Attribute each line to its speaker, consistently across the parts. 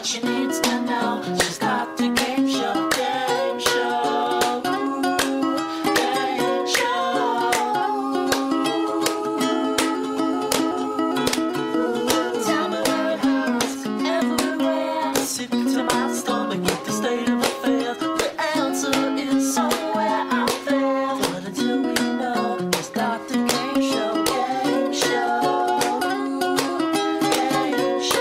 Speaker 1: she needs to know. She's got the game show, game show, game show. Tell me where it hurts, everywhere. Sick to my stomach with the state of affairs. The answer is somewhere out there. But until we know, she's got the game show, game show, game show.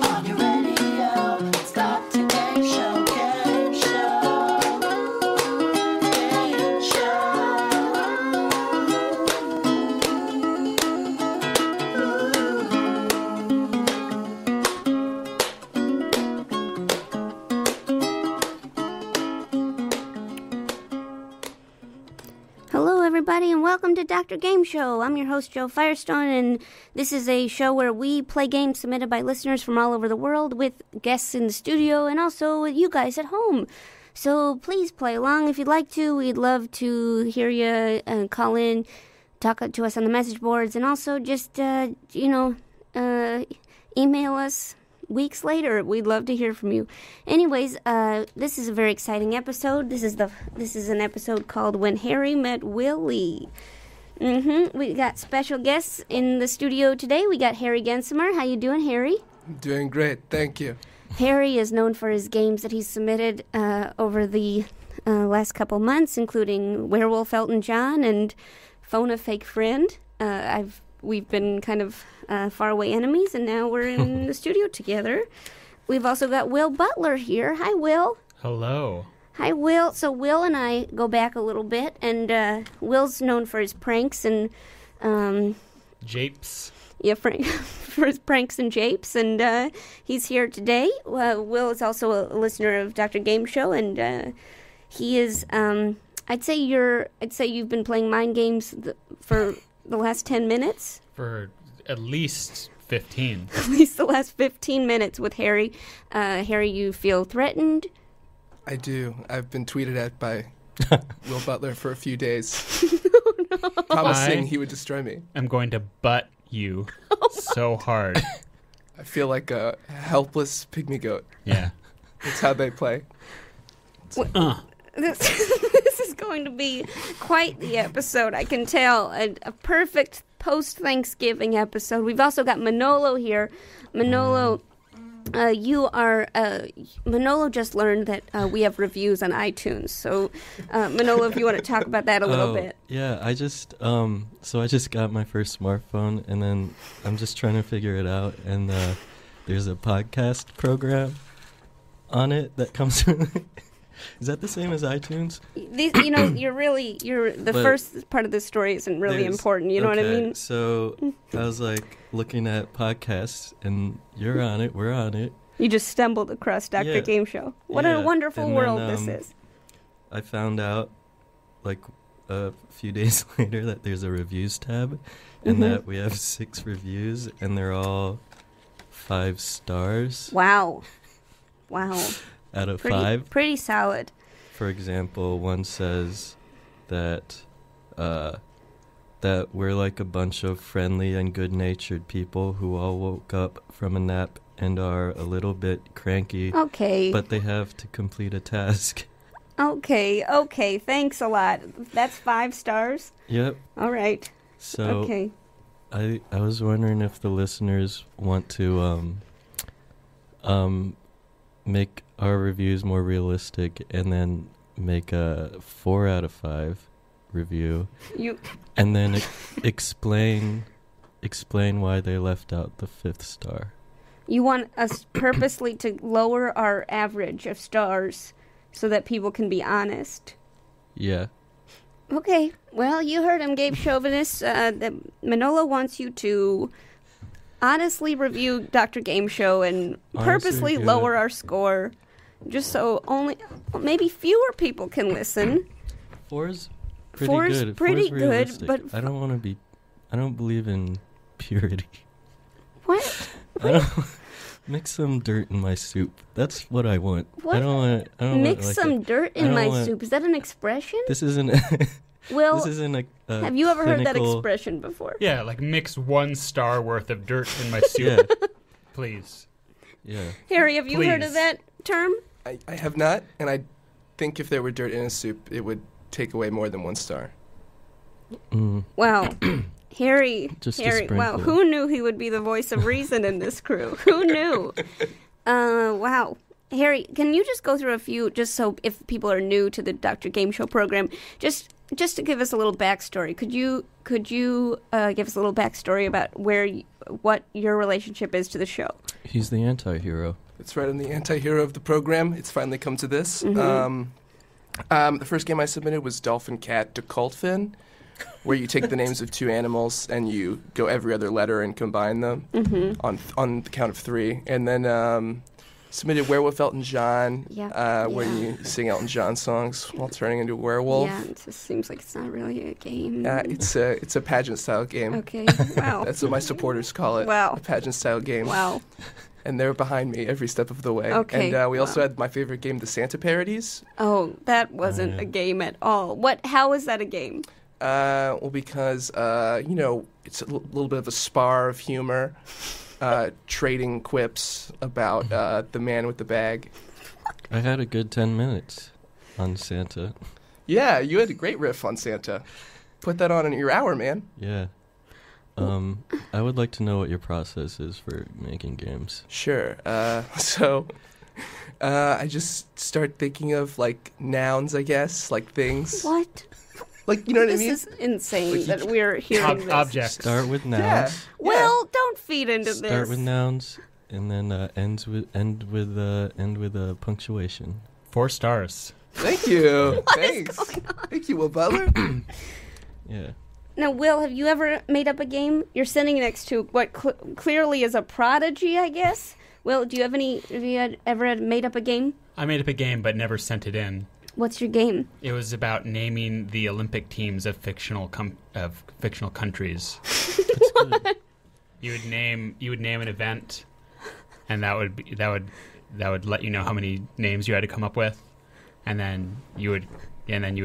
Speaker 1: On your radio, it's got the game show, game show, game
Speaker 2: Hello, everybody, and welcome to Dr. Game Show. I'm your host, Joe Firestone, and this is a show where we play games submitted by listeners from all over the world with guests in the studio and also with you guys at home. So please play along if you'd like to. We'd love to hear you call in, talk to us on the message boards, and also just, email us weeks later. We'd love to hear from you. Anyways, this is a very exciting episode. This is an episode called When Harry Met Willie. We got special guests in the studio today. We got Harry Gensimer. How you doing, Harry?
Speaker 3: I'm doing great, thank you.
Speaker 2: Harry is known for his games that he's submitted over the last couple months, including Werewolf Elton John and Phone a Fake Friend. We've been kind of faraway enemies, and now we're in the studio together. We've also got Will Butler here. Hi, Will.
Speaker 4: Hello.
Speaker 2: Hi, Will. So Will and I go back a little bit, and Will's known for his pranks and
Speaker 4: Japes.
Speaker 2: yeah, for his pranks and japes, and he's here today. Will is also a listener of Dr. Game Show, and he is. I'd say you've been playing mind games for the last 10 minutes.
Speaker 4: For at least 15.
Speaker 2: At least the last 15 minutes with Harry. Harry, you feel threatened?
Speaker 3: I do. I've been tweeted at by Will Butler for a few days, promising he would destroy me.
Speaker 4: I'm going to butt you so hard.
Speaker 3: I feel like a helpless pygmy goat.
Speaker 4: Yeah.
Speaker 3: That's how they play.
Speaker 2: This is going to be quite the episode, I can tell. A perfect post-Thanksgiving episode. We've also got Manolo here. Manolo, Manolo just learned that we have reviews on iTunes. So, Manolo, if you want to talk about that a little bit.
Speaker 5: Yeah, I just got my first smartphone, and then I'm just trying to figure it out, and there's a podcast program on it that comes with Is that the same as iTunes?
Speaker 2: The first part of the story isn't really important. You know what I mean?
Speaker 5: So I was like looking at podcasts, and you're on it. We're on it.
Speaker 2: You just stumbled across Dr. Game Show. What a wonderful world this is.
Speaker 5: I found out like a few days later that there's a reviews tab, and that we have 6 reviews, and they're all 5 stars.
Speaker 2: Wow.
Speaker 5: Out of 5.
Speaker 2: Pretty solid.
Speaker 5: For example, one says that that we're like a bunch of friendly and good-natured people who all woke up from a nap and are a little bit cranky.
Speaker 2: Okay.
Speaker 5: But they have to complete a task.
Speaker 2: Okay, thanks a lot. That's 5 stars?
Speaker 5: Yep.
Speaker 2: All right.
Speaker 5: So
Speaker 2: okay.
Speaker 5: I was wondering if the listeners want to make our reviews more realistic and then make a 4 out of 5 review. And then explain why they left out the 5th star.
Speaker 2: You want us purposely to lower our average of stars so that people can be honest?
Speaker 5: Yeah.
Speaker 2: Okay. Well, you heard him, Gabe Chauvinist. Manolo wants you to honestly review Dr. Game Show and purposely lower our score just so maybe fewer people can listen.
Speaker 5: 4's pretty
Speaker 2: Four's
Speaker 5: good.
Speaker 2: pretty
Speaker 5: 4's
Speaker 2: good,
Speaker 5: realistic.
Speaker 2: but
Speaker 5: I don't believe in purity.
Speaker 2: What?
Speaker 5: Mix some dirt in my soup. That's what I want.
Speaker 2: What?
Speaker 5: I don't
Speaker 2: Mix
Speaker 5: want,
Speaker 2: some dirt in my soup. Is that an expression?
Speaker 5: This isn't.
Speaker 2: Will,
Speaker 5: This isn't a
Speaker 2: have you ever heard that
Speaker 5: clinical-
Speaker 2: expression before?
Speaker 4: Yeah, like mix 1 star worth of dirt in my soup,
Speaker 5: Yeah,
Speaker 4: please.
Speaker 5: yeah.
Speaker 2: Harry, have you heard of
Speaker 4: Please.
Speaker 2: that term?
Speaker 3: I have not, and I think if there were dirt in a soup, it would take away more than 1 star.
Speaker 5: Mm.
Speaker 2: Wow. Harry,
Speaker 5: Just a
Speaker 2: Harry, wow,
Speaker 5: sprinkle.
Speaker 2: who knew he would be the voice of reason in this crew? Who knew? Wow. Harry, can you just go through a few, just so if people are new to the Dr. Game Show program, just to give us a little backstory, could you give us a little backstory about what your relationship is to the show?
Speaker 5: He's the anti-hero.
Speaker 3: That's right, I'm the anti-hero of the program. It's finally come to this.
Speaker 2: Mm-hmm.
Speaker 3: The first game I submitted was Dolphin Cat to Cultfin, where you take the names of 2 animals and you go every other letter and combine them on the count of 3. And then submitted Werewolf Elton John, where you sing Elton John songs while turning into a werewolf.
Speaker 2: Yeah, it just seems like it's not really a game.
Speaker 3: It's a pageant-style game.
Speaker 2: Okay, wow.
Speaker 3: That's what my supporters call it.
Speaker 2: Wow.
Speaker 3: A pageant-style game.
Speaker 2: Wow.
Speaker 3: And they're behind me every step of the way.
Speaker 2: Okay,
Speaker 3: And we also
Speaker 2: wow.
Speaker 3: had my favorite game, the Santa Parodies.
Speaker 2: Oh, that wasn't a game at all. How is that a game?
Speaker 3: Well, because, it's a little bit of a spar of humor, trading quips about the man with the bag.
Speaker 5: I had a good 10 minutes on Santa.
Speaker 3: Yeah, you had a great riff on Santa. Put that on in your hour, man.
Speaker 5: Yeah. I would like to know what your process is for making games.
Speaker 3: Sure. So I just start thinking of, like, nouns, I guess, like things.
Speaker 2: What?
Speaker 3: Like, you know what I
Speaker 2: This
Speaker 3: mean?
Speaker 2: is insane
Speaker 3: Like,
Speaker 2: that we're hearing this.
Speaker 4: Objects.
Speaker 5: Start with nouns.
Speaker 3: Yeah.
Speaker 2: Well, don't feed into this.
Speaker 5: Start with nouns, and then end with punctuation.
Speaker 4: 4 stars.
Speaker 3: Thank you. Thanks. Thank you, Will Butler.
Speaker 5: Yeah.
Speaker 2: Now, Will, have you ever made up a game? You're sitting next to what clearly is a prodigy, I guess. Will, have you ever made up a game?
Speaker 4: I made up a game but never sent it in.
Speaker 2: What's your game?
Speaker 4: It was about naming the Olympic teams of fictional countries. You would name an event, and that would let you know how many names you had to come up with, and then you would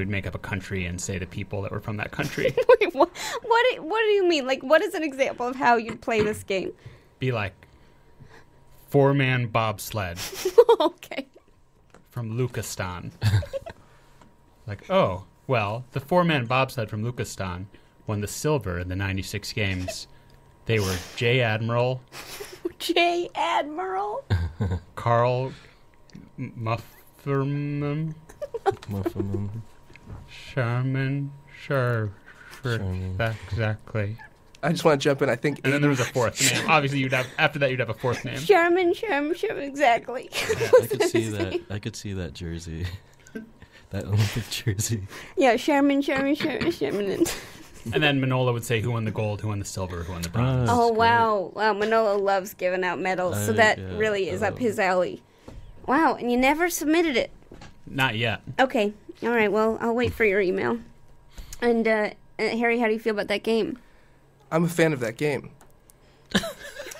Speaker 4: make up a country and say the people that were from that country.
Speaker 2: Wait, what do you mean? Like, what is an example of how you'd play this game?
Speaker 4: Be like 4-man bobsled
Speaker 2: Okay.
Speaker 4: from Lukastan. Like, oh, well, the 4-man bobsled from Lukastan won the silver in the 96 games. They were J. Admiral, Carl Mufferman, Sherman, sure, exactly.
Speaker 3: I just want to jump in. I think
Speaker 4: And then there was a 4th name. Obviously, you'd have a 4th name.
Speaker 2: Sherman, exactly.
Speaker 5: Yeah, I could see that. I could see that jersey. That Olympic jersey.
Speaker 2: Yeah, Sherman.
Speaker 4: And then Manola would say who won the gold, who won the silver, who won the bronze.
Speaker 2: Oh, wow. Wow, Manolo loves giving out medals, so that really is up his alley. Wow, and you never submitted it.
Speaker 4: Not yet.
Speaker 2: Okay. All right, well, I'll wait for your email. And, Harry, how do you feel about that game?
Speaker 3: I'm a fan of that game.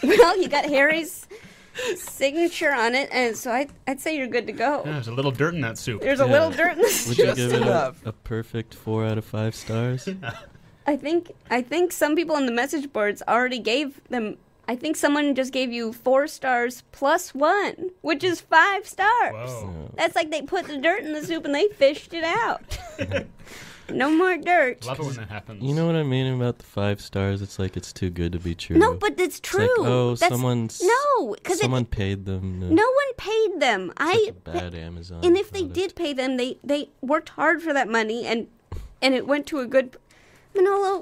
Speaker 2: Well, you got Harry's signature on it, and so I'd say you're good to go.
Speaker 4: Yeah, there's a little dirt in that soup.
Speaker 2: There's a little dirt in the soup.
Speaker 5: Would you
Speaker 3: Just
Speaker 5: give it
Speaker 3: enough.
Speaker 5: a perfect 4 out of 5 stars?
Speaker 2: I think some people on the message boards already gave them. I think someone just gave you 4 stars plus 1, which is 5 stars.
Speaker 4: Whoa.
Speaker 2: That's like they put the dirt in the soup and they fished it out. No more dirt.
Speaker 4: Love it when that happens.
Speaker 5: You know what I mean about the 5 stars? It's like it's too good to be true.
Speaker 2: No, but it's true.
Speaker 5: It's like, oh,
Speaker 2: That's,
Speaker 5: someone paid them.
Speaker 2: No one paid them.
Speaker 5: It's like a bad Amazon.
Speaker 2: And if they
Speaker 5: product.
Speaker 2: did pay them, they worked hard for that money, and it went to a good. Manolo,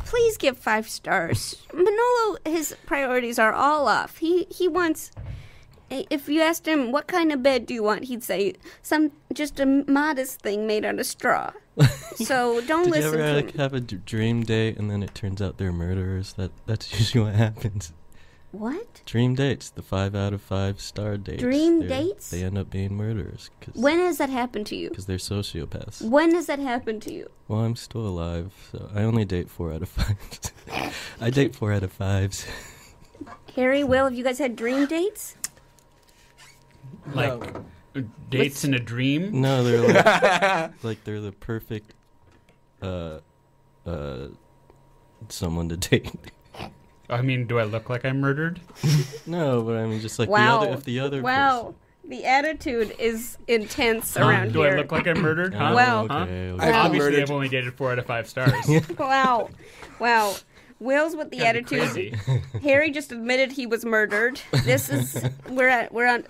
Speaker 2: please give 5 stars. Manolo, his priorities are all off. He wants. If you asked him what kind of bed do you want, he'd say just a modest thing made out of straw. So don't listen
Speaker 5: Did you
Speaker 2: to
Speaker 5: ever
Speaker 2: him.
Speaker 5: have a dream date and then it turns out they're murderers? That's usually what happens.
Speaker 2: What?
Speaker 5: Dream dates, the 5 out of 5 star dates.
Speaker 2: Dream dates?
Speaker 5: They end up being murderers.
Speaker 2: When has that happened to you?
Speaker 5: Because they're sociopaths.
Speaker 2: When has that happened to you?
Speaker 5: Well, I'm still alive, so I only date 4 out of 5. I date 4 out of 5s.
Speaker 2: Harry, Will, have you guys had dream dates?
Speaker 4: Like dates in a dream?
Speaker 5: No, they're like they're the perfect someone to date.
Speaker 4: I mean, do I look like I'm murdered?
Speaker 5: No, but I mean, just like
Speaker 2: Wow.
Speaker 5: the other
Speaker 2: Wow.
Speaker 5: person.
Speaker 2: The attitude is intense around
Speaker 4: Do
Speaker 2: here.
Speaker 4: I look like I'm murdered? Huh?
Speaker 2: Wow.
Speaker 4: Huh?
Speaker 5: Okay,
Speaker 3: I've been
Speaker 4: Obviously,
Speaker 3: murdered.
Speaker 4: I've only dated 4 out of 5 stars.
Speaker 2: Wow. Wow. Will's with the
Speaker 4: Gotta be
Speaker 2: attitude.
Speaker 4: crazy.
Speaker 2: Harry just admitted he was murdered. This is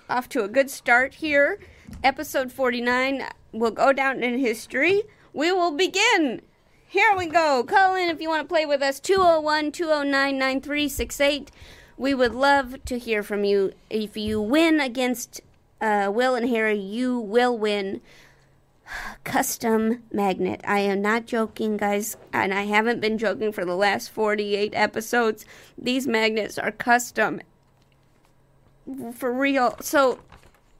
Speaker 2: off to a good start here. Episode 49 will go down in history. We will begin. Here we go. Call in if you want to play with us. 201-209-9368. We would love to hear from you. If you win against Will and Harry, you will win custom magnet. I am not joking, guys, and I haven't been joking for the last 48 episodes. These magnets are custom. For real. So,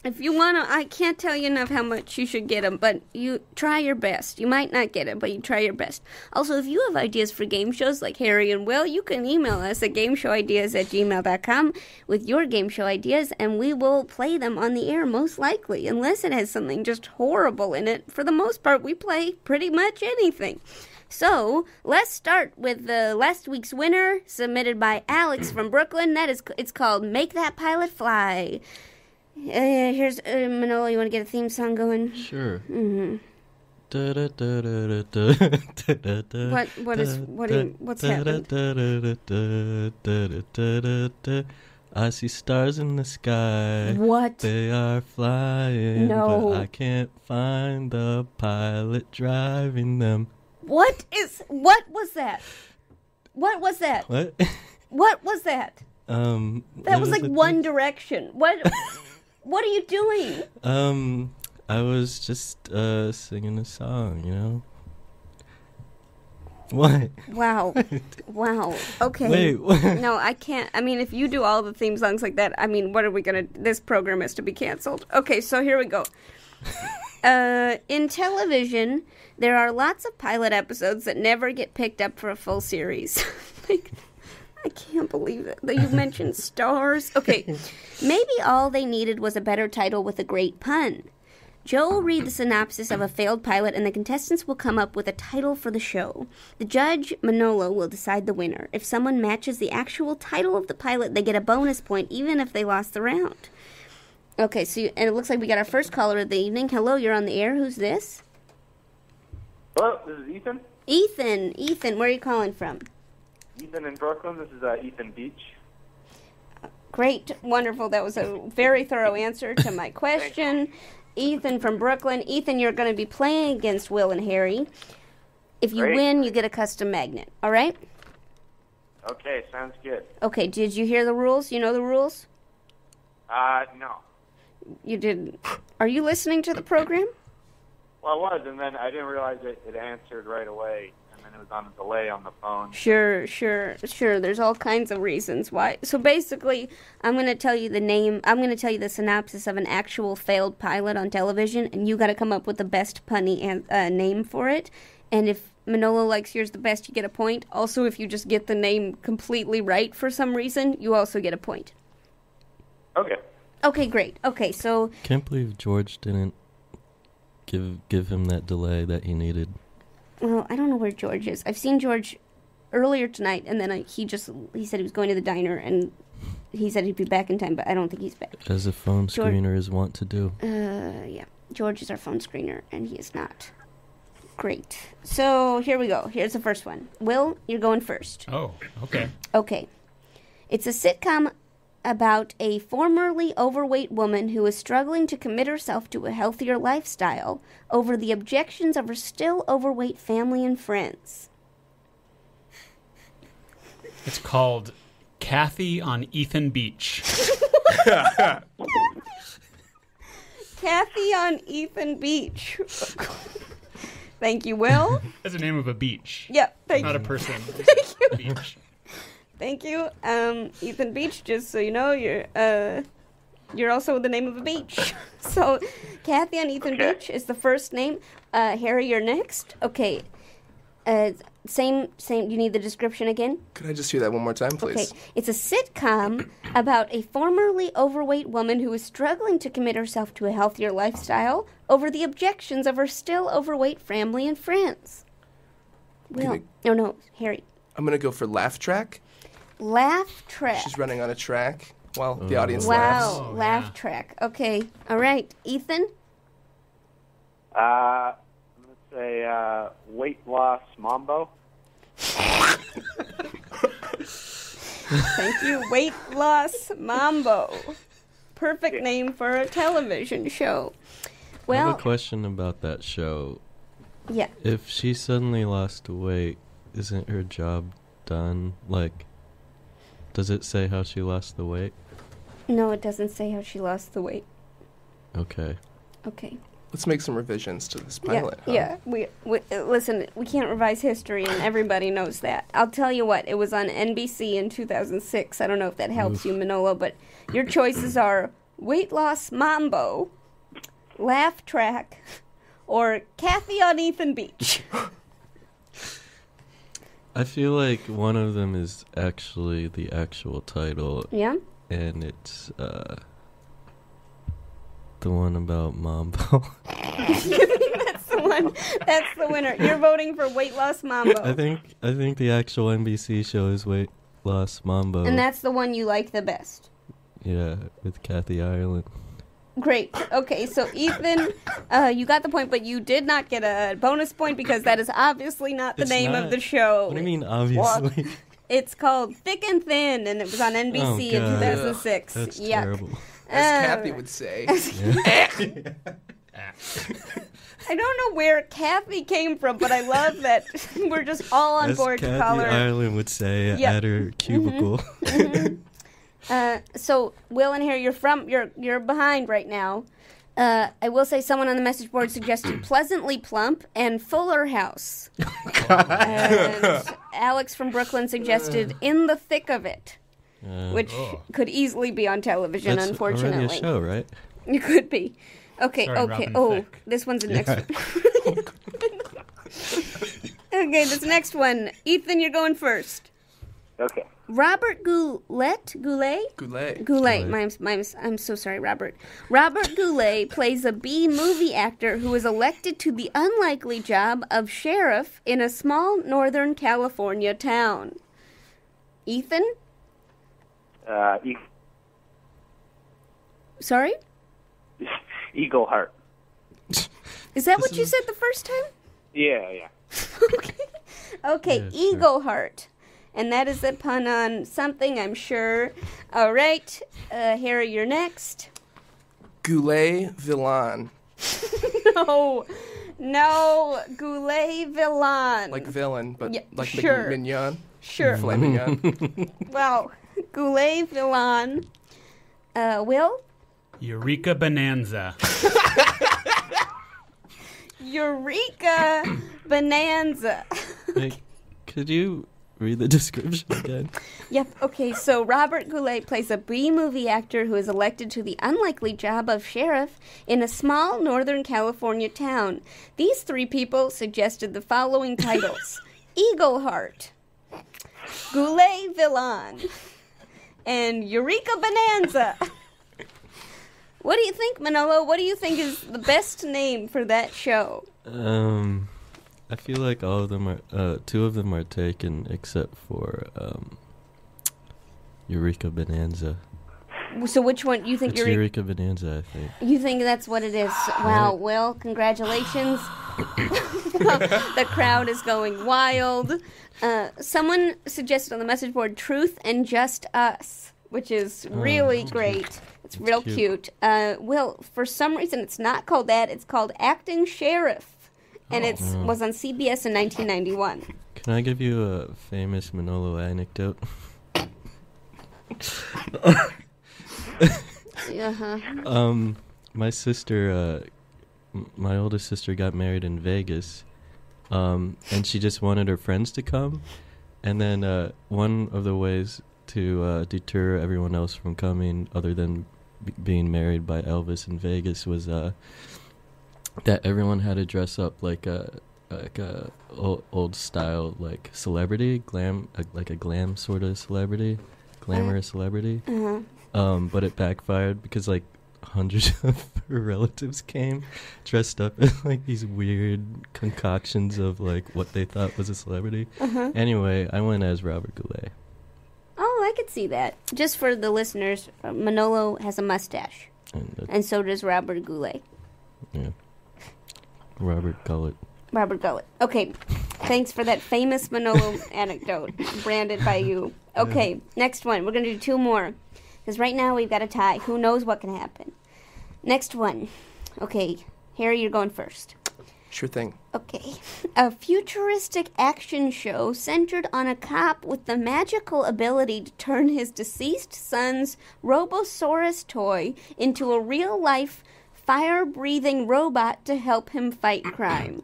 Speaker 2: if you want to, I can't tell you enough how much you should get them, but you try your best. You might not get it, but you try your best. Also, if you have ideas for game shows like Harry and Will, you can email us at gameshowideas@gmail.com with your game show ideas, and we will play them on the air most likely, unless it has something just horrible in it. For the most part, we play pretty much anything. So, let's start with the last week's winner, submitted by Alex from Brooklyn. It's called Make That Pilot Fly. Here's Manolo. You want to get a theme song going?
Speaker 5: Sure.
Speaker 2: Mm-hmm. What's happened?
Speaker 5: I see stars in the sky.
Speaker 2: What?
Speaker 5: They are flying,
Speaker 2: No.
Speaker 5: but I can't find the pilot driving them.
Speaker 2: What was that? What was that?
Speaker 5: What?
Speaker 2: What was that? That was like
Speaker 5: a
Speaker 2: One Direction. What? What are you doing?
Speaker 5: I was just singing a song, you know. What?
Speaker 2: Wow. Wow. Okay.
Speaker 5: Wait. What?
Speaker 2: No, I can't. I mean, if you do all the theme songs like that, I mean, what are we gonna? This program is to be canceled. Okay, so here we go. In television, there are lots of pilot episodes that never get picked up for a full series. Like, I can't believe it. That you mentioned stars. Okay, maybe all they needed was a better title with a great pun. Joe will read the synopsis of a failed pilot, and the contestants will come up with a title for the show. The judge, Manolo, will decide the winner. If someone matches the actual title of the pilot, they get a bonus point, even if they lost the round. Okay, and it looks like we got our first caller of the evening. Hello, you're on the air. Who's this?
Speaker 6: Hello, this is Ethan.
Speaker 2: Ethan, where are you calling from?
Speaker 6: Ethan in Brooklyn. This is Ethan Beach.
Speaker 2: Great, wonderful. That was a very thorough answer to my question. Ethan from Brooklyn. Ethan, you're going to be playing against Will and Harry. If you win, you get a custom magnet. All right?
Speaker 6: Okay, sounds good.
Speaker 2: Okay, did you hear the rules? You know the rules?
Speaker 6: No.
Speaker 2: You didn't. Are you listening to the program?
Speaker 6: Well, I was, and then I didn't realize it answered right away, and then it was on a delay on the phone.
Speaker 2: Sure. There's all kinds of reasons why. So basically, I'm going to tell you the name. I'm going to tell you the synopsis of an actual failed pilot on television, and you got to come up with the best punny name for it. And if Manolo likes yours the best, you get a point. Also, if you just get the name completely right for some reason, you also get a point.
Speaker 6: Okay.
Speaker 2: Okay, great. Okay, so...
Speaker 5: Can't believe George didn't give him that delay that he needed.
Speaker 2: Well, I don't know where George is. I've seen George earlier tonight, and then he said he was going to the diner, and he said he'd be back in time, but I don't think he's back.
Speaker 5: As a phone screener is wont to do.
Speaker 2: Yeah. George is our phone screener, and he is not. Great. So, here we go. Here's the first one. Will, you're going first.
Speaker 4: Oh, okay.
Speaker 2: Okay. It's a sitcom about a formerly overweight woman who is struggling to commit herself to a healthier lifestyle over the objections of her still overweight family and friends.
Speaker 4: It's called Kathy on Ethan Beach.
Speaker 2: Kathy on Ethan Beach. Thank you, Will.
Speaker 4: That's the name of a beach.
Speaker 2: Yep, thank
Speaker 4: Not
Speaker 2: you.
Speaker 4: a person.
Speaker 2: Thank you.
Speaker 4: Beach.
Speaker 2: Thank you. Ethan Beach, just so you know, you're also the name of a beach. So, Kathy on Ethan Beach is the first name. Harry, you're next. Okay. Same, you need the description again?
Speaker 3: Could I just hear that one more time, please?
Speaker 2: Okay. It's a sitcom about a formerly overweight woman who is struggling to commit herself to a healthier lifestyle over the objections of her still overweight family and friends. Will. Oh, no, Harry.
Speaker 3: I'm going to go for laugh track.
Speaker 2: Laugh track.
Speaker 3: She's running on a track while the audience
Speaker 2: wow.
Speaker 3: laughs.
Speaker 2: Wow, laugh track. Okay. All right. Ethan?
Speaker 6: I'm going to say weight loss mambo.
Speaker 2: Thank you. Weight loss mambo. Perfect name for a television show. Well,
Speaker 5: I have a question about that show.
Speaker 2: Yeah.
Speaker 5: If she suddenly lost weight, isn't her job done? Like, does it say how she lost the weight?
Speaker 2: No, it doesn't say how she lost the weight.
Speaker 5: Okay.
Speaker 2: Okay.
Speaker 3: Let's make some revisions to this pilot.
Speaker 2: Yeah. We listen, we can't revise history, and everybody knows that. I'll tell you what, it was on NBC in 2006. I don't know if that helps you, Manolo, but your choices are weight loss mambo, laugh track, or Kathy on Ethan Beach.
Speaker 5: I feel like one of them is actually the actual title.
Speaker 2: Yeah?
Speaker 5: And it's the one about Mambo.
Speaker 2: That's the one. That's the winner. You're voting for Weight Loss Mambo.
Speaker 5: I think the actual NBC show is Weight Loss Mambo.
Speaker 2: And that's the one you like the best.
Speaker 5: Yeah, with Kathy Ireland.
Speaker 2: Great. Okay, so Ethan, you got the point, but you did not get a bonus point because that is obviously not the name of the show.
Speaker 5: What do you mean, obviously?
Speaker 2: What? It's called Thick and Thin, and it was on NBC in 2006.
Speaker 5: That's
Speaker 2: Yuck.
Speaker 5: terrible.
Speaker 3: As Kathy would say.
Speaker 2: I don't know where Kathy came from, but I love that we're just all on board to call her.
Speaker 5: Kathy Ireland would say at her cubicle.
Speaker 2: So, Will and Harry, you're behind right now. I will say someone on the message board suggested Pleasantly Plump and Fuller House. And Alex from Brooklyn suggested In the Thick of It, which could easily be on television,
Speaker 5: That's
Speaker 2: unfortunately.
Speaker 5: already a show, right?
Speaker 2: It could be. Okay,
Speaker 4: Sorry,
Speaker 2: okay.
Speaker 4: Robin
Speaker 2: Oh,
Speaker 4: Thicke.
Speaker 2: this one's the next one. Okay, this next one. Ethan, you're going first.
Speaker 6: Okay.
Speaker 2: Robert Goulet? I'm so sorry, Robert. Robert Goulet plays a B-movie actor who is elected to the unlikely job of sheriff in a small Northern California town. Ethan? Sorry?
Speaker 6: Eagle Heart.
Speaker 2: Is that what you said the first time?
Speaker 6: Yeah.
Speaker 2: Okay,
Speaker 5: Yeah,
Speaker 2: Eagle Heart. And that is a pun on something, I'm sure. All right, Harry, you're next.
Speaker 3: Goulet Villain.
Speaker 2: No, Goulet Villain.
Speaker 3: Like villain, but
Speaker 2: Yeah,
Speaker 3: like
Speaker 2: sure.
Speaker 3: mignon.
Speaker 2: Sure.
Speaker 3: Filet mignon.
Speaker 2: Well, Goulet Villain. Will?
Speaker 4: Eureka Bonanza.
Speaker 2: Eureka Bonanza.
Speaker 5: Hey, could you read the description again?
Speaker 2: Yep, okay, so Robert Goulet plays a B-movie actor who is elected to the unlikely job of sheriff in a small Northern California town. These three people suggested the following titles. Eagle Heart, Goulet Villain, and Eureka Bonanza. What do you think, Manolo? What do you think is the best name for that show?
Speaker 5: I feel like all of them are, two of them are taken except for, Eureka Bonanza.
Speaker 2: So which one you think?
Speaker 5: It's Eureka Bonanza, I think.
Speaker 2: You think that's what it is? Wow, Will, congratulations. The crowd is going wild. Someone suggested on the message board Truth and Just Us, which is really great. It's real cute. Will, for some reason it's not called that. It's called Acting Sheriff. And it was on CBS in 1991.
Speaker 5: Can I give you a famous Manolo anecdote? My sister, my oldest sister got married in Vegas, and she just wanted her friends to come. And then one of the ways to deter everyone else from coming, other than being married by Elvis in Vegas, was that everyone had to dress up like a old style like celebrity, like a glam sort of celebrity, glamorous celebrity. But it backfired because like hundreds of her relatives came dressed up in like these weird concoctions of like what they thought was a celebrity. Anyway, I went as Robert Goulet.
Speaker 2: Oh, I could see that. Just for the listeners, Manolo has a mustache. And so does Robert Goulet.
Speaker 5: Yeah. Robert Gullet.
Speaker 2: Robert Gullet. Okay. Thanks for that famous Manolo anecdote branded by you. Okay, next one. We're going to do 2 more. Because right now we've got a tie. Who knows what can happen? Next one. Okay, Harry, you're going first.
Speaker 3: Sure thing.
Speaker 2: Okay. A futuristic action show centered on a cop with the magical ability to turn his deceased son's Robosaurus toy into a real-life, fire-breathing robot to help him fight crime.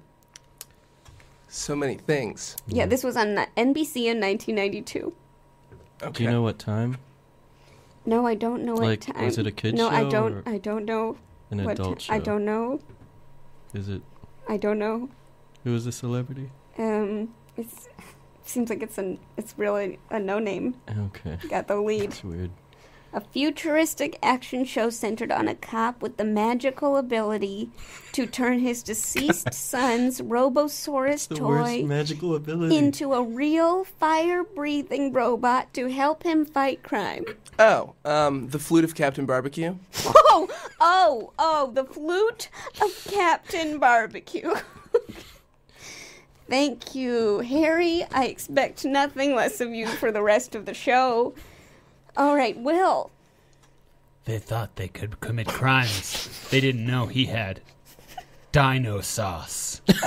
Speaker 3: So many things.
Speaker 2: Yeah, this was on NBC in 1992.
Speaker 3: Okay.
Speaker 5: Do you know what time?
Speaker 2: No, I don't know what time.
Speaker 5: Was it a kid's
Speaker 2: show?
Speaker 5: show?
Speaker 2: I don't know.
Speaker 5: An adult show?
Speaker 2: I don't know.
Speaker 5: Is it?
Speaker 2: I don't know.
Speaker 5: Who was the celebrity?
Speaker 2: It seems like it's really a no name.
Speaker 5: Okay.
Speaker 2: Got the lead.
Speaker 5: That's weird.
Speaker 2: A futuristic action show centered on a cop with the magical ability to turn his deceased son's Robosaurus
Speaker 5: The worst
Speaker 2: toy
Speaker 5: magical ability.
Speaker 2: into a real fire-breathing robot to help him fight crime.
Speaker 3: Oh, the flute of Captain Barbecue.
Speaker 2: Oh, the flute of Captain Barbecue. Thank you, Harry. I expect nothing less of you for the rest of the show. All right, Will.
Speaker 4: They thought they could commit crimes. They didn't know he had dino sauce. It's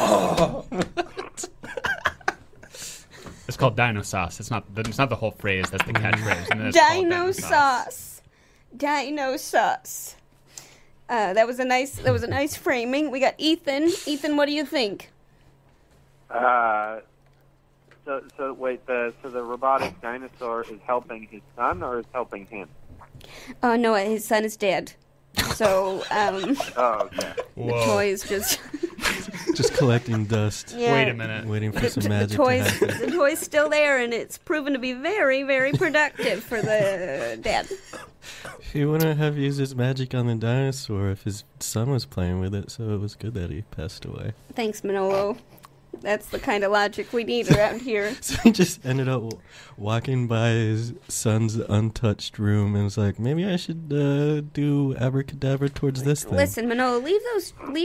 Speaker 4: called dino sauce. It's not the whole phrase. That's the catchphrase. And then it's called
Speaker 2: Dino sauce. Dino sauce. That was a nice framing. We got Ethan. Ethan, what do you think?
Speaker 6: So wait, the robotic dinosaur is helping his son or is helping him?
Speaker 2: Oh no, his son is dead. So
Speaker 6: Oh, okay.
Speaker 2: the toy is just
Speaker 5: Just collecting dust.
Speaker 2: yeah.
Speaker 4: Wait a minute.
Speaker 5: Waiting for some magic to happen.
Speaker 2: The toy's still there, and it's proven to be very, very productive for the dad.
Speaker 5: He wouldn't have used his magic on the dinosaur if his son was playing with it, so it was good that he passed away.
Speaker 2: Thanks, Manolo. That's the kind of logic we need around here.
Speaker 5: So he just ended up walking by his son's untouched room and was like, maybe I should do abracadabra towards this thing.
Speaker 2: Listen, Manolo, leave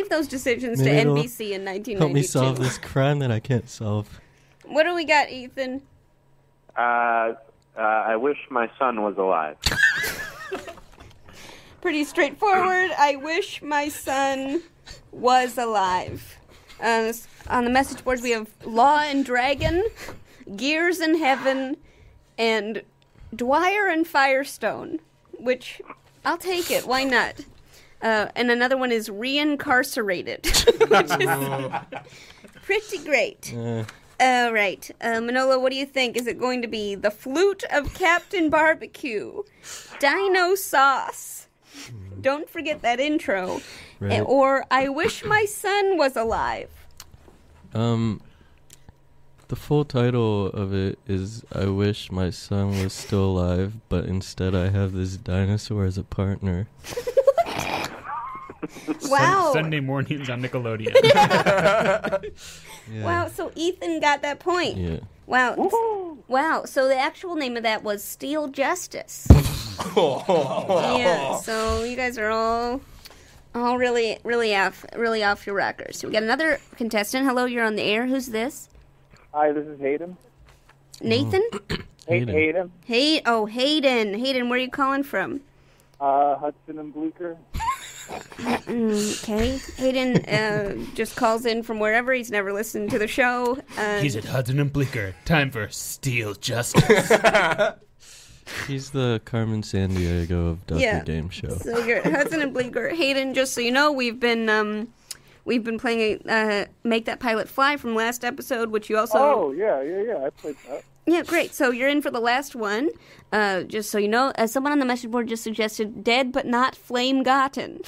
Speaker 2: those decisions
Speaker 5: Maybe
Speaker 2: to
Speaker 5: it'll
Speaker 2: NBC in 1992.
Speaker 5: Help me solve this crime that I can't solve.
Speaker 2: What do we got, Ethan?
Speaker 6: I wish my son was alive.
Speaker 2: Pretty straightforward. I wish my son was alive. On the message boards, we have Law and Dragon, Gears in Heaven, and Dwyer and Firestone, which I'll take it. Why not? And another one is Reincarcerated, which is pretty great. All right. Manolo, what do you think? Is it going to be the flute of Captain Barbecue, Dino Sauce? Don't forget that intro.
Speaker 5: Right.
Speaker 2: Or I wish my son was alive.
Speaker 5: The full title of it is I wish my son was still alive, but instead I have this dinosaur as a partner.
Speaker 2: Wow.
Speaker 4: Sunday mornings on Nickelodeon.
Speaker 5: Yeah.
Speaker 2: Wow, so Ethan got that point.
Speaker 5: Yeah.
Speaker 2: Wow. Wow, so the actual name of that was Steel Justice. Yeah, so you guys are all really off your rockers. So we got another contestant. Hello, you're on the air. Who's this?
Speaker 6: Hi, this is Hayden.
Speaker 2: Nathan?
Speaker 6: Hayden.
Speaker 2: Hayden. Hayden, where are you calling from?
Speaker 6: Hudson and Bleecker.
Speaker 2: Okay. Hayden just calls in from wherever. He's never listened to the show.
Speaker 4: He's at Hudson and Bleecker. Time for Steel Justice.
Speaker 5: He's the Carmen Sandiego of Dr. Game Show.
Speaker 2: So you're at Hudson and Bleecker. Hayden, just so you know, we've been playing Make That Pilot Fly from last episode, which you also...
Speaker 6: Oh, yeah, I played that.
Speaker 2: Yeah, great. So you're in for the last one. Just so you know, someone on the message board just suggested Dead But Not Flame Gotten.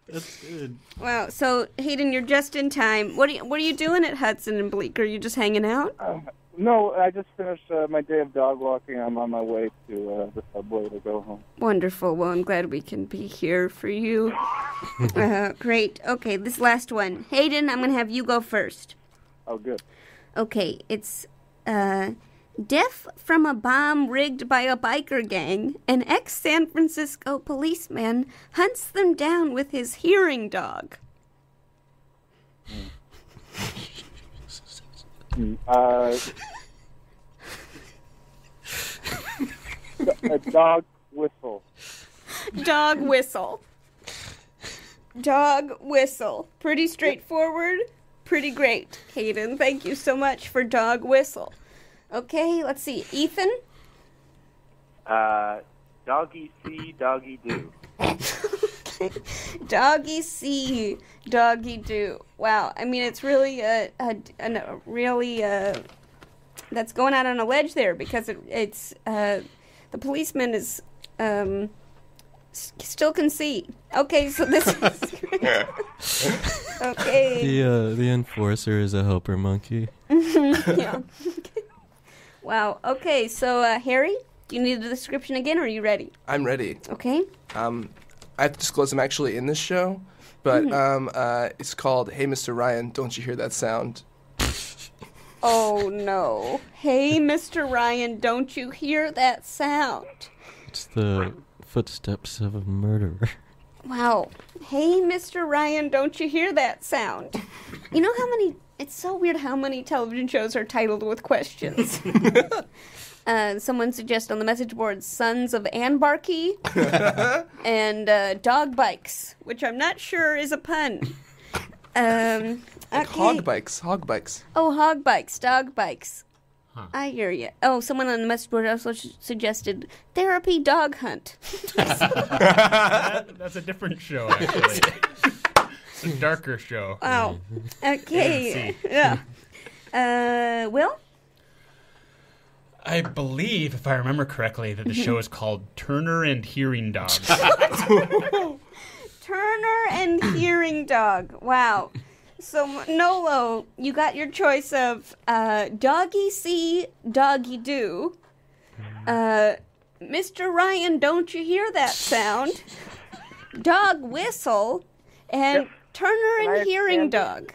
Speaker 5: That's good.
Speaker 2: Wow. So, Hayden, you're just in time. What are you doing at Hudson and Bleecker? Are you just hanging out?
Speaker 7: No, I just finished my day of dog walking. I'm on my way to the subway to go home.
Speaker 2: Wonderful. Well, I'm glad we can be here for you. Great. Okay, this last one. Hayden, I'm going to have you go first.
Speaker 7: Oh, good.
Speaker 2: Okay, it's deaf from a bomb rigged by a biker gang. An ex-San Francisco policeman hunts them down with his hearing dog.
Speaker 7: A dog whistle.
Speaker 2: Dog whistle. Dog whistle. Pretty straightforward. Pretty great, Hayden. Thank you so much for dog whistle. Okay, let's see. Ethan?
Speaker 6: Doggy see, doggy do.
Speaker 2: Doggy see, doggy do. Wow, I mean, it's really that's going out on a ledge there because it's the policeman is still can see. Okay, so this is great. Okay.
Speaker 5: The enforcer is a helper monkey.
Speaker 2: Yeah. Wow. Okay, so Harry, do you need the description again, or are you ready?
Speaker 3: I'm ready.
Speaker 2: Okay.
Speaker 3: I have to disclose I'm actually in this show, but it's called Hey Mr. Ryan, Don't You Hear That Sound?
Speaker 2: Oh, no. Hey, Mr. Ryan, don't you hear that sound?
Speaker 5: It's the footsteps of a murderer.
Speaker 2: Wow. Hey, Mr. Ryan, don't you hear that sound? You know how many... It's so weird how many television shows are titled with questions. Someone suggested on the message board Sons of Anbarky and Dog Bikes, which I'm not sure is a pun. Okay.
Speaker 3: Hog bikes.
Speaker 2: Oh, hog bikes, dog bikes.
Speaker 4: Huh.
Speaker 2: I hear you. Oh, someone on the message board also suggested Therapy Dog Hunt.
Speaker 4: That's a different show, actually. It's a darker show.
Speaker 2: Wow. Okay. Yeah. Will?
Speaker 4: I believe, if I remember correctly, that the show is called Turner and Hearing Dog.
Speaker 2: Turner and Hearing Dog. Wow. So, Nolo, you got your choice of Doggy See, Doggy Do. Mr. Ryan, don't you hear that sound? Dog Whistle. And Turner and Hearing Dog.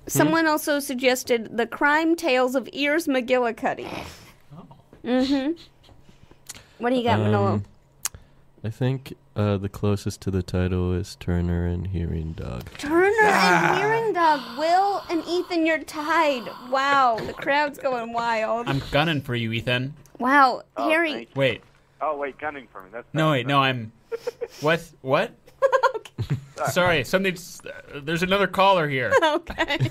Speaker 2: Someone also suggested The Crime Tales of Ears McGillicuddy.
Speaker 4: Oh.
Speaker 2: Mm-hmm. What do you got, Manolo?
Speaker 5: I think the closest to the title is Turner and Hearing Dog.
Speaker 2: Turner and Hearing Dog. Will and Ethan, you're tied. Wow, the crowd's going wild.
Speaker 4: I'm gunning for you, Ethan.
Speaker 2: Wow,
Speaker 6: Oh,
Speaker 2: Harry.
Speaker 6: thank you.
Speaker 4: Wait.
Speaker 6: Oh, wait, gunning for me. That's
Speaker 4: No, wait, no, I'm... What? Sorry, there's another caller here.
Speaker 2: Okay.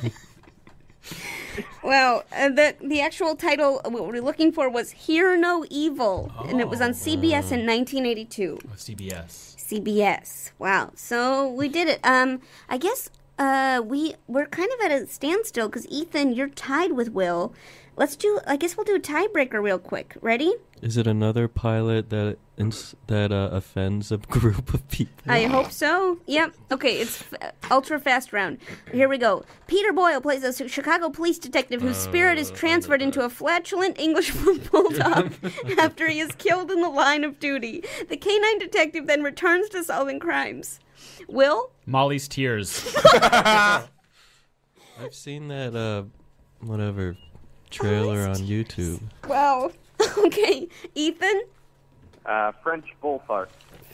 Speaker 2: Well, the actual title, what we're looking for was Hear No Evil, and it was on CBS in 1982.
Speaker 4: Oh, CBS.
Speaker 2: CBS. Wow. So we did it. I guess we're kind of at a standstill because Ethan, you're tied with Will. I guess we'll do a tiebreaker real quick. Ready?
Speaker 5: Is it another pilot that offends a group of people?
Speaker 2: I hope so. Yep. Okay, it's ultra fast round. Here we go. Peter Boyle plays a Chicago police detective whose spirit is transferred into a flatulent English bulldog after he is killed in the line of duty. The canine detective then returns to solving crimes. Will?
Speaker 4: Molly's Tears.
Speaker 5: I've seen that, trailer on YouTube.
Speaker 2: Wow. Okay. Ethan?
Speaker 6: French bullfart.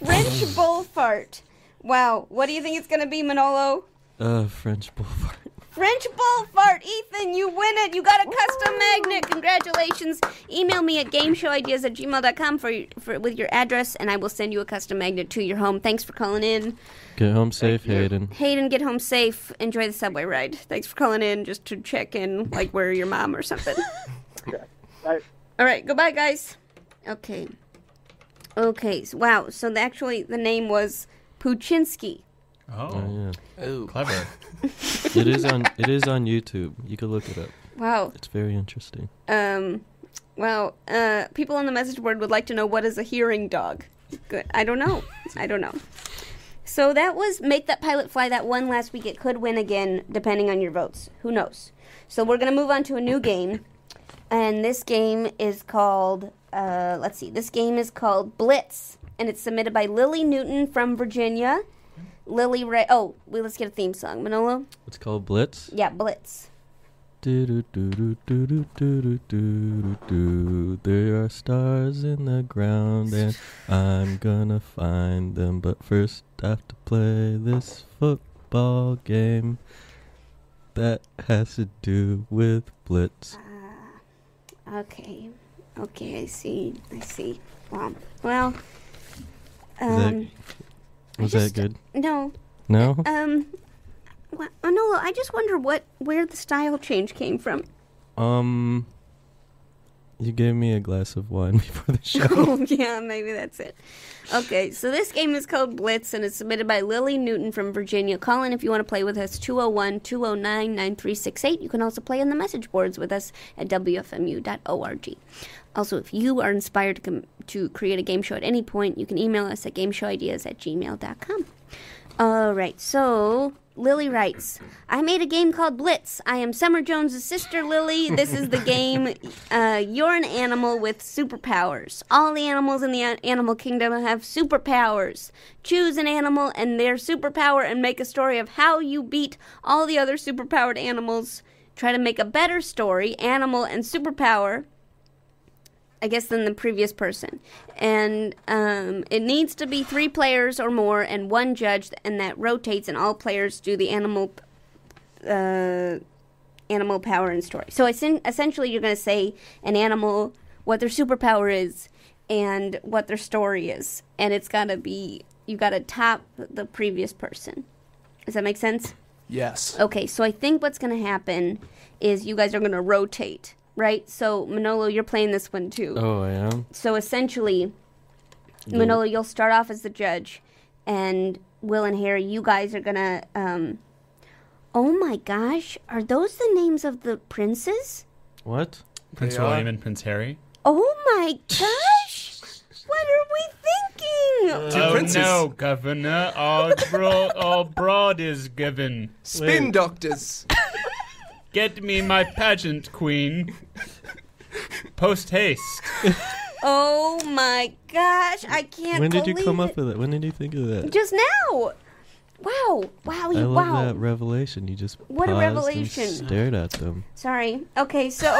Speaker 2: French bull fart. Wow. What do you think it's going to be, Manolo?
Speaker 5: French bullfart.
Speaker 2: French bull fart. Ethan, you win it. You got a custom magnet. Congratulations. Email me at gameshowideas@gmail.com with your address, and I will send you a custom magnet to your home. Thanks for calling in.
Speaker 5: Get home safe, Hayden.
Speaker 2: Hayden, get home safe. Enjoy the subway ride. Thanks for calling in just to check in, like where your mom or something.
Speaker 7: Okay. Bye.
Speaker 2: All right. Goodbye, guys. Okay. So, wow. So the name was Puchinsky.
Speaker 4: Oh,
Speaker 5: Yeah.
Speaker 3: Ooh.
Speaker 4: clever.
Speaker 5: It is on YouTube. You can look it up.
Speaker 2: Wow.
Speaker 5: It's very interesting.
Speaker 2: People on the message board would like to know what is a hearing dog. Good. I don't know. So that was Make That Pilot Fly. That won last week. It could win again, depending on your votes. Who knows? So we're going to move on to a new game. And this game is called, This game is called Blitz. And it's submitted by Lily Newton from Virginia. Let's get a theme song. Manolo?
Speaker 5: It's called Blitz?
Speaker 2: Yeah, Blitz.
Speaker 5: There are stars in the ground and I'm gonna find them, but first I have to play this football game that has to do with Blitz.
Speaker 2: Okay, I see. Wow. Well,
Speaker 5: was that good?
Speaker 2: No.
Speaker 5: No?
Speaker 2: Manolo, I just wonder where the style change came from.
Speaker 5: You gave me a glass of wine before the show.
Speaker 2: Oh, yeah, maybe that's it. Okay, so this game is called Blitz, and it's submitted by Lily Newton from Virginia. Call in if you want to play with us, 201-209-9368. You can also play on the message boards with us at wfmu.org. Also, if you are inspired to create a game show at any point, you can email us at gameshowideas@gmail.com. All right, so Lily writes, I made a game called Blitz. I am Summer Jones' sister, Lily. This is the game. You're an animal with superpowers. All the animals in the animal kingdom have superpowers. Choose an animal and their superpower and make a story of how you beat all the other superpowered animals. Try to make a better story, animal and superpower, I guess, than the previous person. And it needs to be 3 players or more and 1 judge, and that rotates, and all players do the animal power and story. So essentially you're going to say an animal, what their superpower is, and what their story is. And it's got to be, you got to top the previous person. Does that make sense?
Speaker 3: Yes.
Speaker 2: Okay, so I think what's going to happen is you guys are going to rotate. Right? So, Manolo, you're playing this one, too.
Speaker 5: Oh, I am?
Speaker 2: So, essentially, Manolo, you'll start off as the judge, and Will and Harry, you guys are going to, oh my gosh, are those the names of the princes?
Speaker 5: What?
Speaker 4: Prince William and Prince Harry?
Speaker 2: Oh my gosh! What are we thinking?
Speaker 4: Oh,
Speaker 3: princes.
Speaker 4: No, Governor, all broad is given.
Speaker 3: Spin doctors.
Speaker 4: Get me my pageant, queen. Post haste.
Speaker 2: Oh my gosh, I can't
Speaker 5: When did
Speaker 2: believe
Speaker 5: you come up
Speaker 2: it.
Speaker 5: with that? When did you think of that?
Speaker 2: Just now! Wow,
Speaker 5: I love that revelation. You just
Speaker 2: What a
Speaker 5: paused
Speaker 2: revelation.
Speaker 5: and stared at them.
Speaker 2: Sorry. Okay, so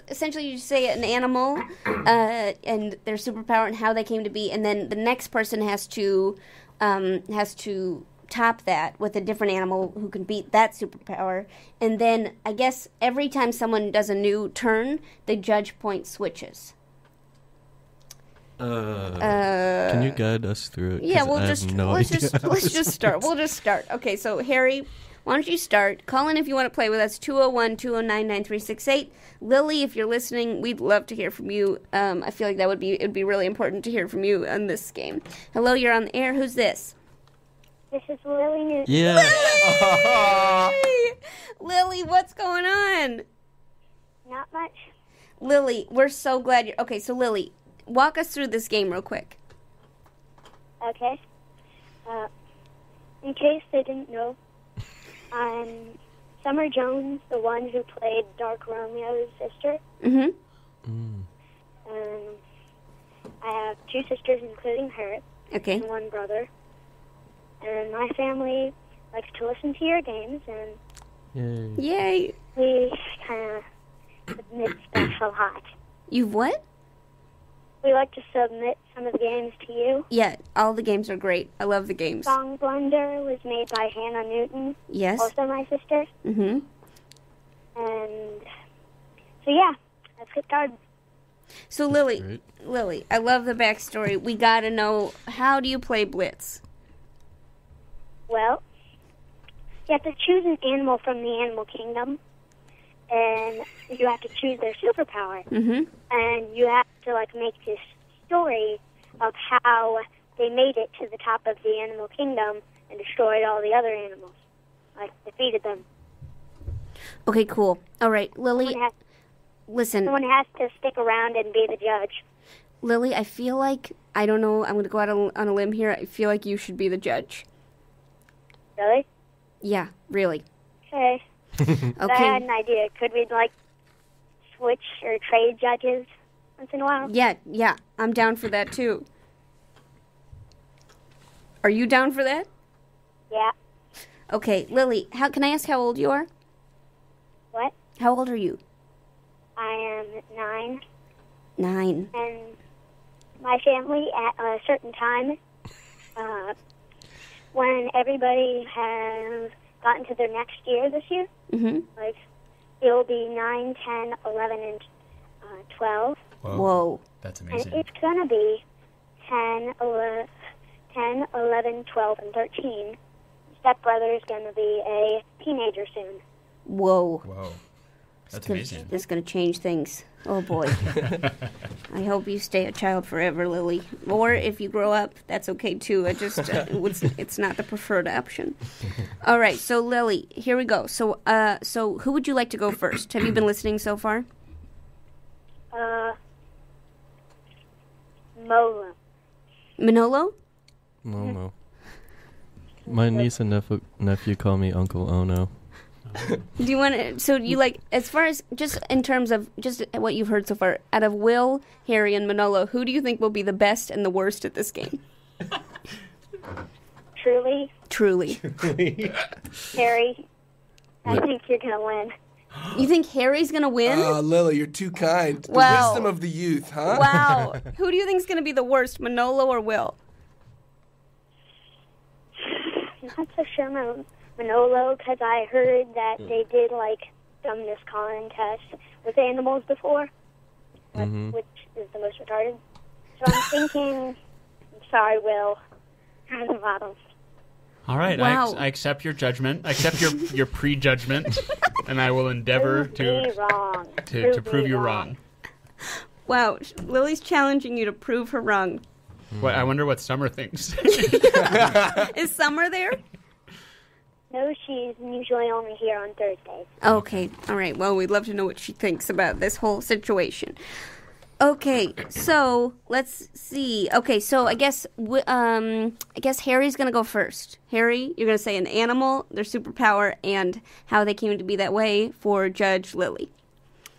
Speaker 2: essentially you say an animal and their superpower and how they came to be, and then the next person has to top that with a different animal who can beat that superpower. And then I guess every time someone does a new turn, the judge point switches.
Speaker 5: Can you guide us through it?
Speaker 2: Yeah,
Speaker 5: let's
Speaker 2: just start. We'll just start. Okay, so Harry, why don't you start? Call in if you want to play with us, 201-209-9368. Lily, if you're listening, we'd love to hear from you. I feel like it'd be really important to hear from you on this game. Hello, you're on the air. Who's this?
Speaker 8: This is Lily Newton.
Speaker 5: Yeah.
Speaker 2: Lily, what's going on?
Speaker 8: Not much.
Speaker 2: Lily, we're so glad you're... Okay, so Lily, walk us through this game real quick.
Speaker 8: Okay. In case they didn't know, I'm Summer Jones, the one who played Dark Romeo's sister.
Speaker 2: Mm-hmm.
Speaker 8: I have 2 sisters, including her,
Speaker 2: Okay.
Speaker 8: and 1 brother. And my family likes to listen to your games, and
Speaker 2: Yay.
Speaker 8: we kind of submit stuff a lot.
Speaker 2: You've what?
Speaker 8: We like to submit some of the games to you.
Speaker 2: Yeah, all the games are great. I love the games.
Speaker 8: Song Blender was made by Hannah Newton,
Speaker 2: Yes.
Speaker 8: also my sister.
Speaker 2: Mm-hmm.
Speaker 8: And so, yeah, let's get started.
Speaker 2: So Lily, I love the backstory. We gotta know, how do you play Blitz?
Speaker 8: Well, you have to choose an animal from the animal kingdom, and you have to choose their superpower.
Speaker 2: Mm-hmm.
Speaker 8: And you have to, make this story of how they made it to the top of the animal kingdom and destroyed all the other animals. Defeated them.
Speaker 2: Okay, cool. All right, Lily, listen.
Speaker 8: Someone has to stick around and be the judge.
Speaker 2: Lily, I feel like, I don't know, I'm going to go out on a limb here. I feel like you should be the judge.
Speaker 8: Really?
Speaker 2: Yeah, really.
Speaker 8: Okay.
Speaker 2: Okay.
Speaker 8: I had an idea. Could we, switch or trade judges once in a while?
Speaker 2: Yeah, I'm down for that, too. Are you down for that?
Speaker 8: Yeah.
Speaker 2: Okay, Lily, can I ask how old you are?
Speaker 8: What?
Speaker 2: How old are you?
Speaker 8: I am 9.
Speaker 2: 9.
Speaker 8: And my family, at a certain time, when everybody has gotten to their next year this year, it'll be 9, 10, 11, and 12.
Speaker 2: Whoa.
Speaker 4: That's amazing.
Speaker 8: And it's going to be 10, 11, 12, and 13. Stepbrother is going to be a teenager soon.
Speaker 2: Whoa.
Speaker 4: That's amazing.
Speaker 2: This is going to change things. Oh, boy. I hope you stay a child forever, Lily. Or if you grow up, that's okay, too. It's not the preferred option. All right, so, Lily, here we go. So who would you like to go first? Have you been listening so far? Manolo?
Speaker 5: Momo. My niece and nephew call me Uncle Ono.
Speaker 2: Do you want to, so you as far as, just in terms of, just what you've heard so far, out of Will, Harry, and Manolo, who do you think will be the best and the worst at this game?
Speaker 8: Truly. Harry, I think you're going to win.
Speaker 2: You think Harry's going to win?
Speaker 3: Oh, Lily, you're too kind. The
Speaker 2: Wow.
Speaker 3: wisdom of the youth, huh?
Speaker 2: Wow. Who do you think is going to be the worst, Manolo or Will?
Speaker 8: Not so sure Manolo, because I heard that they did, dumbness contests with animals before, which is the most retarded. So I'm thinking, I'm sorry, Will. I'm the bottom.
Speaker 4: All right,
Speaker 2: Wow.
Speaker 4: I accept your judgment. I accept your prejudgment, and I will endeavor to prove you wrong.
Speaker 2: Wow, Lily's challenging you to prove her wrong.
Speaker 4: What, I wonder what Summer thinks.
Speaker 2: Is Summer there?
Speaker 8: No, she's usually only here on Thursdays.
Speaker 2: Okay, all right. Well, we'd love to know what she thinks about this whole situation. Okay, so let's see. Okay, so I guess Harry's gonna go first. Harry, you're gonna say an animal, their superpower, and how they came to be that way for Judge Lily.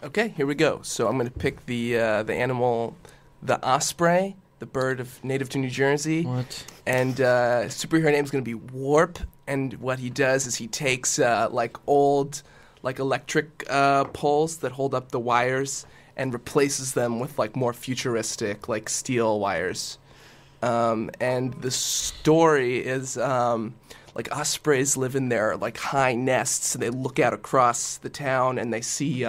Speaker 3: Okay, here we go. So I'm going to pick the animal, the osprey, the bird native to New Jersey.
Speaker 5: What?
Speaker 3: And superhero name is going to be Warp. And what he does is he takes old electric poles that hold up the wires and replaces them with more futuristic steel wires. And the story is ospreys live in their high nests, and they look out across the town and they see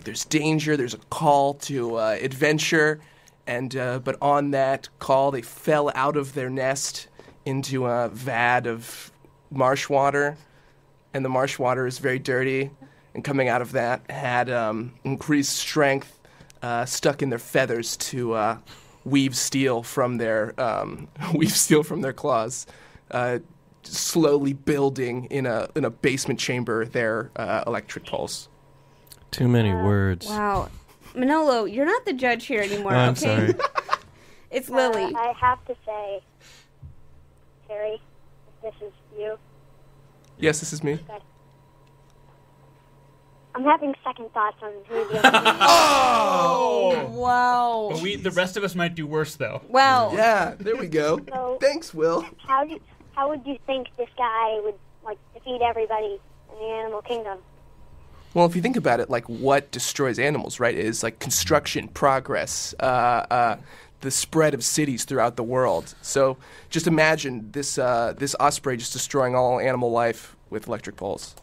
Speaker 3: there's danger, there's a call to adventure, and but on that call they fell out of their nest into a vat of marsh water, and the marsh water is very dirty, and coming out of that had increased strength stuck in their feathers to weave steel from their claws, slowly building in a basement chamber their electric pulse.
Speaker 5: Too many words.
Speaker 2: Wow. Manolo, you're not the judge here anymore,
Speaker 5: I'm
Speaker 2: okay?
Speaker 5: sorry.
Speaker 2: It's Lily.
Speaker 8: I have to say, Harry, if this is you.
Speaker 3: Yes, this is me.
Speaker 8: Okay. I'm having second thoughts on who the other
Speaker 2: Oh! Wow.
Speaker 4: But the rest of us might do worse, though.
Speaker 2: Wow.
Speaker 3: Yeah, there we go.
Speaker 8: So,
Speaker 3: Thanks, Will.
Speaker 8: How would you think this guy would defeat everybody in the animal kingdom?
Speaker 3: Well, if you think about it, what destroys animals, right, is construction, progress, the spread of cities throughout the world. So just imagine this osprey just destroying all animal life with electric poles.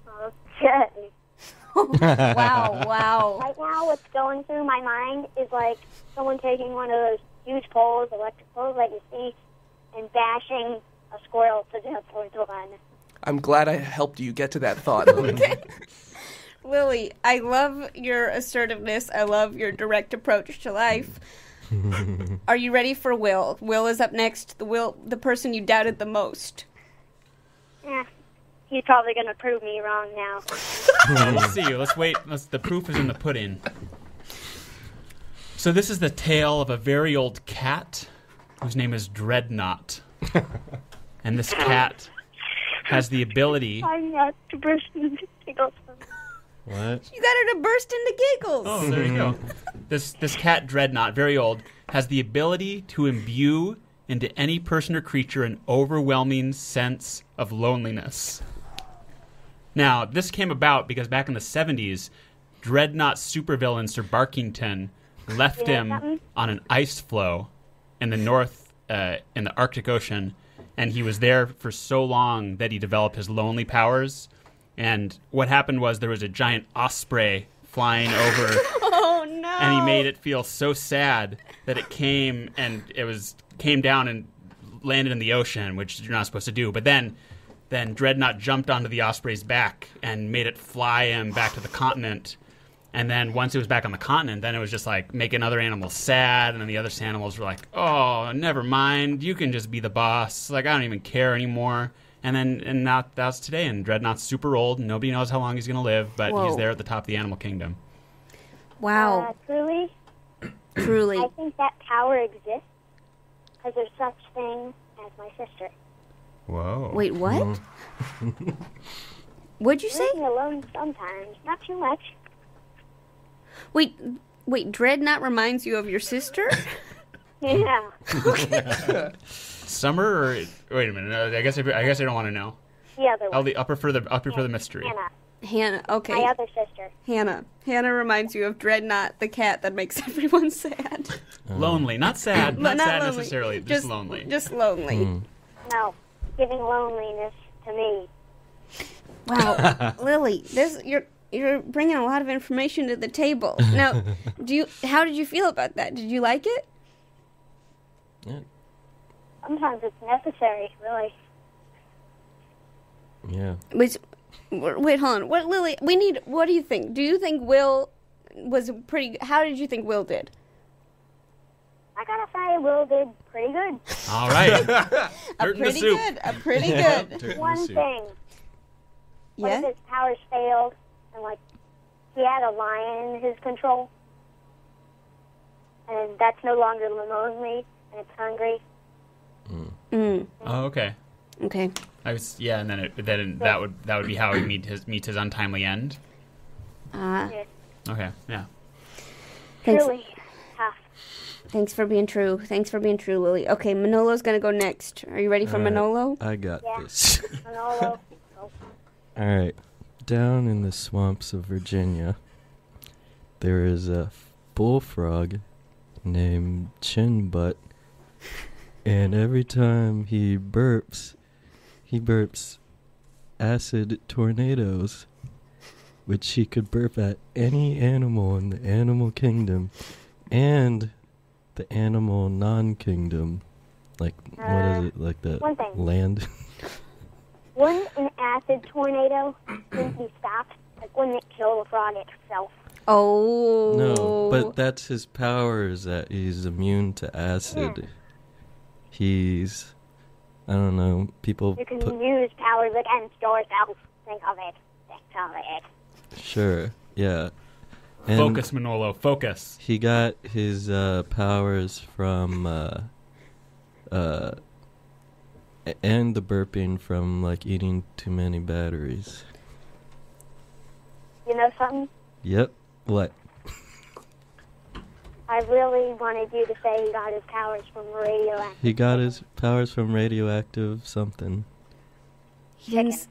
Speaker 8: Okay.
Speaker 2: Wow.
Speaker 8: Right now, what's going through my mind is someone taking one of those huge poles, electric poles that you see, and bashing a squirrel to death with one.
Speaker 3: I'm glad I helped you get to that thought.
Speaker 2: Okay. Lily, I love your assertiveness. I love your direct approach to life. Are you ready for Will? Will is up next. The person you doubted the most.
Speaker 8: Yeah. He's probably going to prove me wrong now.
Speaker 4: Let's see. Let's wait. The proof is in the pudding. So this is the tale of a very old cat whose name is Dreadnought. And this cat has the ability...
Speaker 8: I'm not to burst into giggles.
Speaker 5: What?
Speaker 2: You got her to burst into giggles.
Speaker 4: Oh, there you go. This cat, Dreadnought, very old, has the ability to imbue into any person or creature an overwhelming sense of loneliness. Now, this came about because back in the 70s, Dreadnought's supervillain Sir Barkington left him on an ice floe in the in the Arctic Ocean, and he was there for so long that he developed his lonely powers. And what happened was there was a giant osprey flying over.
Speaker 2: Oh no!
Speaker 4: And he made it feel so sad that it came down and landed in the ocean, which you're not supposed to do. But then Dreadnought jumped onto the osprey's back and made it fly him back to the continent. And then once it was back on the continent, then it was just like making other animals sad. And then the other animals were like, oh, never mind. You can just be the boss. Like, I don't even care anymore. And now that's today. And Dreadnought's super old. And nobody knows how long he's going to live. But
Speaker 2: Whoa.
Speaker 4: He's there at the top of the animal kingdom.
Speaker 2: Wow.
Speaker 8: Truly?
Speaker 2: Truly.
Speaker 8: I think that power exists because there's such thing as my sister.
Speaker 4: Whoa.
Speaker 2: Wait, what? What'd you say?
Speaker 8: Leave me alone sometimes. Not too much.
Speaker 2: Wait, Dreadnought reminds you of your sister?
Speaker 8: Yeah.
Speaker 4: Summer or... Wait a minute. No, I guess I don't want to know.
Speaker 8: The other one.
Speaker 4: I'll prefer the mystery.
Speaker 2: Hannah, okay.
Speaker 8: My other sister.
Speaker 2: Hannah reminds you of Dreadnought, the cat that makes everyone sad.
Speaker 4: Lonely, not sad. Not sad
Speaker 2: lonely.
Speaker 4: necessarily. Just lonely.
Speaker 2: Just lonely.
Speaker 8: No, giving loneliness to me.
Speaker 2: Wow, Lily, you're bringing a lot of information to the table. Now, how did you feel about that? Did you like it?
Speaker 5: Yeah.
Speaker 8: Sometimes it's necessary, really.
Speaker 5: Yeah.
Speaker 2: Wait, hold on. What do you think? Do you think Will was how did you think Will did?
Speaker 8: I gotta say, Will did pretty good.
Speaker 4: All right. Dirt in the soup.
Speaker 2: Pretty good.
Speaker 5: Dirt in
Speaker 8: One
Speaker 5: the soup.
Speaker 8: thing. What if his powers failed and, he had a lion in his control? And that's no longer lonely and it's hungry?
Speaker 4: Oh, okay.
Speaker 2: Okay.
Speaker 4: And then that would be how he meets his untimely end.
Speaker 8: Yes.
Speaker 4: Okay, yeah.
Speaker 2: Thanks.
Speaker 8: Truly tough.
Speaker 2: Thanks for being true. Lily. Okay, Manolo's gonna go next. Are you ready for Manolo?
Speaker 5: I got
Speaker 8: Yeah.
Speaker 5: this.
Speaker 8: Manolo.
Speaker 5: All right. Down in the swamps of Virginia, there is a bullfrog named Chin Butt, and every time he burps acid tornadoes, which he could burp at any animal in the animal kingdom and the animal non-kingdom. Like, what is it? Like the
Speaker 8: one thing.
Speaker 5: land?
Speaker 8: Wouldn't an acid tornado be stopped? Wouldn't it kill the frog itself?
Speaker 2: Oh.
Speaker 5: No, but that's his power, is that he's immune to acid.
Speaker 8: Yeah.
Speaker 5: He's, I don't know, people
Speaker 8: You can use powers against yourself. Think of it.
Speaker 5: Sure, yeah. And
Speaker 4: Focus, Manolo, focus.
Speaker 5: he got his powers from, and the burping from, eating too many batteries.
Speaker 8: You know something?
Speaker 5: Yep. What?
Speaker 8: I really wanted you to say he got his powers from radioactive.
Speaker 5: He got his powers from radioactive something.
Speaker 2: He didn't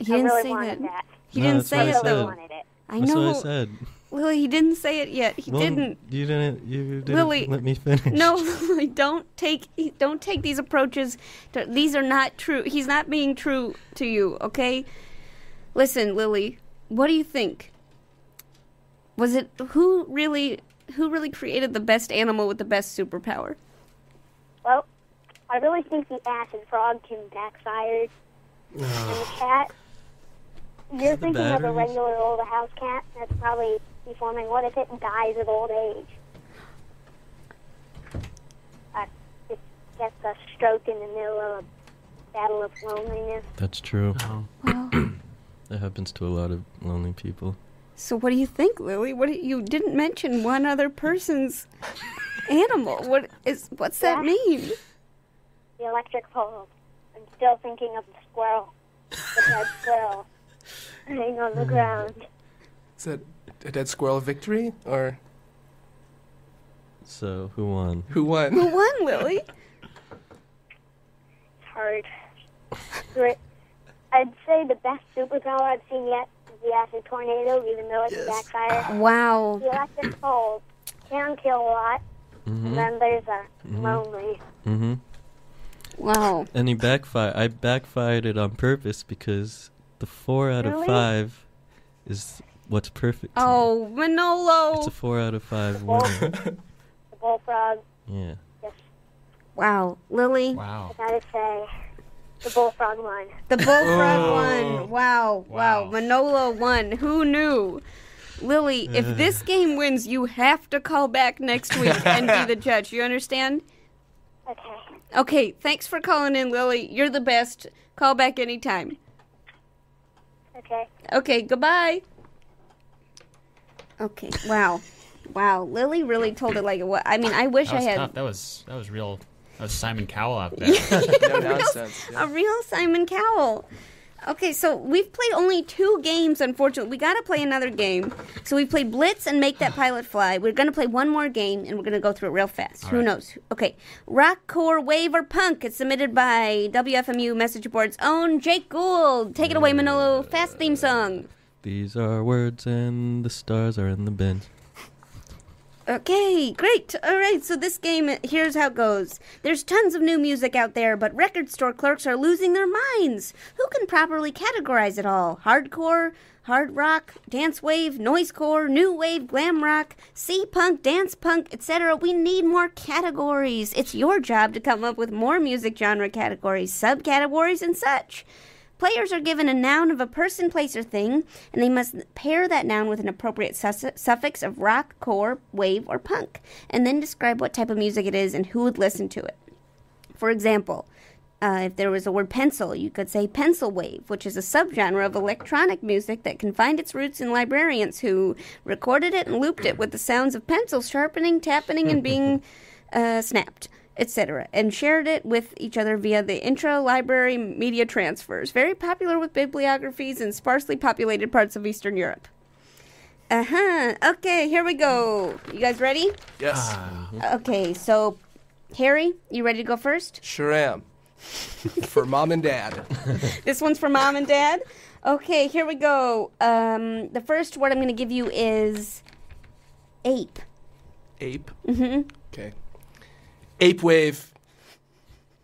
Speaker 8: I really
Speaker 2: say
Speaker 8: wanted
Speaker 2: that.
Speaker 8: that.
Speaker 2: He
Speaker 5: No,
Speaker 2: didn't
Speaker 5: that's
Speaker 2: say
Speaker 5: what I
Speaker 2: it
Speaker 5: said.
Speaker 2: though.
Speaker 8: Wanted it.
Speaker 2: I
Speaker 5: That's
Speaker 2: know.
Speaker 5: what I said.
Speaker 2: Lily, he didn't say it yet. He
Speaker 5: Well,
Speaker 2: didn't.
Speaker 5: You didn't
Speaker 2: Lily,
Speaker 5: let me finish.
Speaker 2: No, Lily, don't take these approaches. These are not true. He's not being true to you, okay? Listen, Lily, what do you think? Was it who really created the best animal with the best superpower?
Speaker 8: Well, I really think the acid frog can backfire. And the cat, you're thinking of a
Speaker 5: batteries?
Speaker 8: regular old house cat that's probably deforming. What if it dies of old age? It gets a stroke in the middle of a battle of loneliness.
Speaker 5: That's true.
Speaker 4: Oh.
Speaker 2: Well,
Speaker 5: That happens to a lot of lonely people.
Speaker 2: So what do you think, Lily? You didn't mention one other person's animal. What's that mean?
Speaker 8: The electric pole. I'm still thinking of the squirrel. The dead squirrel. Laying on the ground.
Speaker 3: Is that a dead squirrel victory, or?
Speaker 5: So, who won?
Speaker 3: Who won?
Speaker 2: Who won, Lily?
Speaker 8: It's hard. I'd say the best superpower I've seen yet is the acid tornado, even though it's a backfire.
Speaker 2: Wow.
Speaker 8: The electric pole can kill a lot. And then there's a lonely.
Speaker 5: Mm-hmm.
Speaker 2: Wow.
Speaker 5: And he backfired. I backfired it on purpose because the 4 out of 5 is what's perfect.
Speaker 2: Oh, Manolo.
Speaker 5: It's a 4 out of 5 winner.
Speaker 8: The bullfrog.
Speaker 5: Yeah.
Speaker 8: Yes.
Speaker 2: Wow. Lily.
Speaker 4: Wow.
Speaker 8: I gotta say, the bullfrog won.
Speaker 2: The bullfrog won. Wow. Manolo won. Who knew? Lily, if this game wins, you have to call back next week and be the judge. You understand?
Speaker 8: Okay.
Speaker 2: Okay, thanks for calling in, Lily. You're the best. Call back anytime.
Speaker 8: Okay.
Speaker 2: Okay, goodbye. Okay, wow. Lily really told it like it was. I mean, I wish
Speaker 4: That was
Speaker 2: I had...
Speaker 4: tough. That was real. That was Simon Cowell out there.
Speaker 3: No nonsense.
Speaker 2: A real Simon Cowell. Okay, so we've played only 2 games, unfortunately. We got to play another game. So we played Blitz and Make That Pilot Fly. We're going to play one more game, and we're going to go through it real fast. Who knows? Okay, Rockcore, Wave, or Punk? It's submitted by WFMU Message Board's own Jake Gould. Take it away, Manolo. Fast theme song.
Speaker 5: These are words and the stars are in the bin.
Speaker 2: Okay, great. All right, so this game, here's how it goes. There's tons of new music out there, but record store clerks are losing their minds. Who can properly categorize it all? Hardcore, hard rock, dance wave, noisecore, new wave, glam rock, C-punk, dance punk, etc. We need more categories. It's your job to come up with more music genre categories, subcategories, and such. Players are given a noun of a person, place, or thing, and they must pair that noun with an appropriate suffix of rock, core, wave, or punk, and then describe what type of music it is and who would listen to it. For example, if there was a word pencil, you could say pencil wave, which is a subgenre of electronic music that can find its roots in librarians who recorded it and looped it with the sounds of pencils sharpening, tapping, and being snapped, etc., and shared it with each other via the intra-library media transfers, very popular with bibliographies in sparsely populated parts of Eastern Europe. Okay, here we go. You guys ready?
Speaker 3: Yes.
Speaker 2: Okay, so, Harry, you ready to go first?
Speaker 3: Sure am. For Mom and Dad.
Speaker 2: This one's for Mom and Dad? Okay, here we go. The first word I'm going to give you is ape.
Speaker 3: Ape?
Speaker 2: Mm-hmm.
Speaker 3: Okay. Ape wave.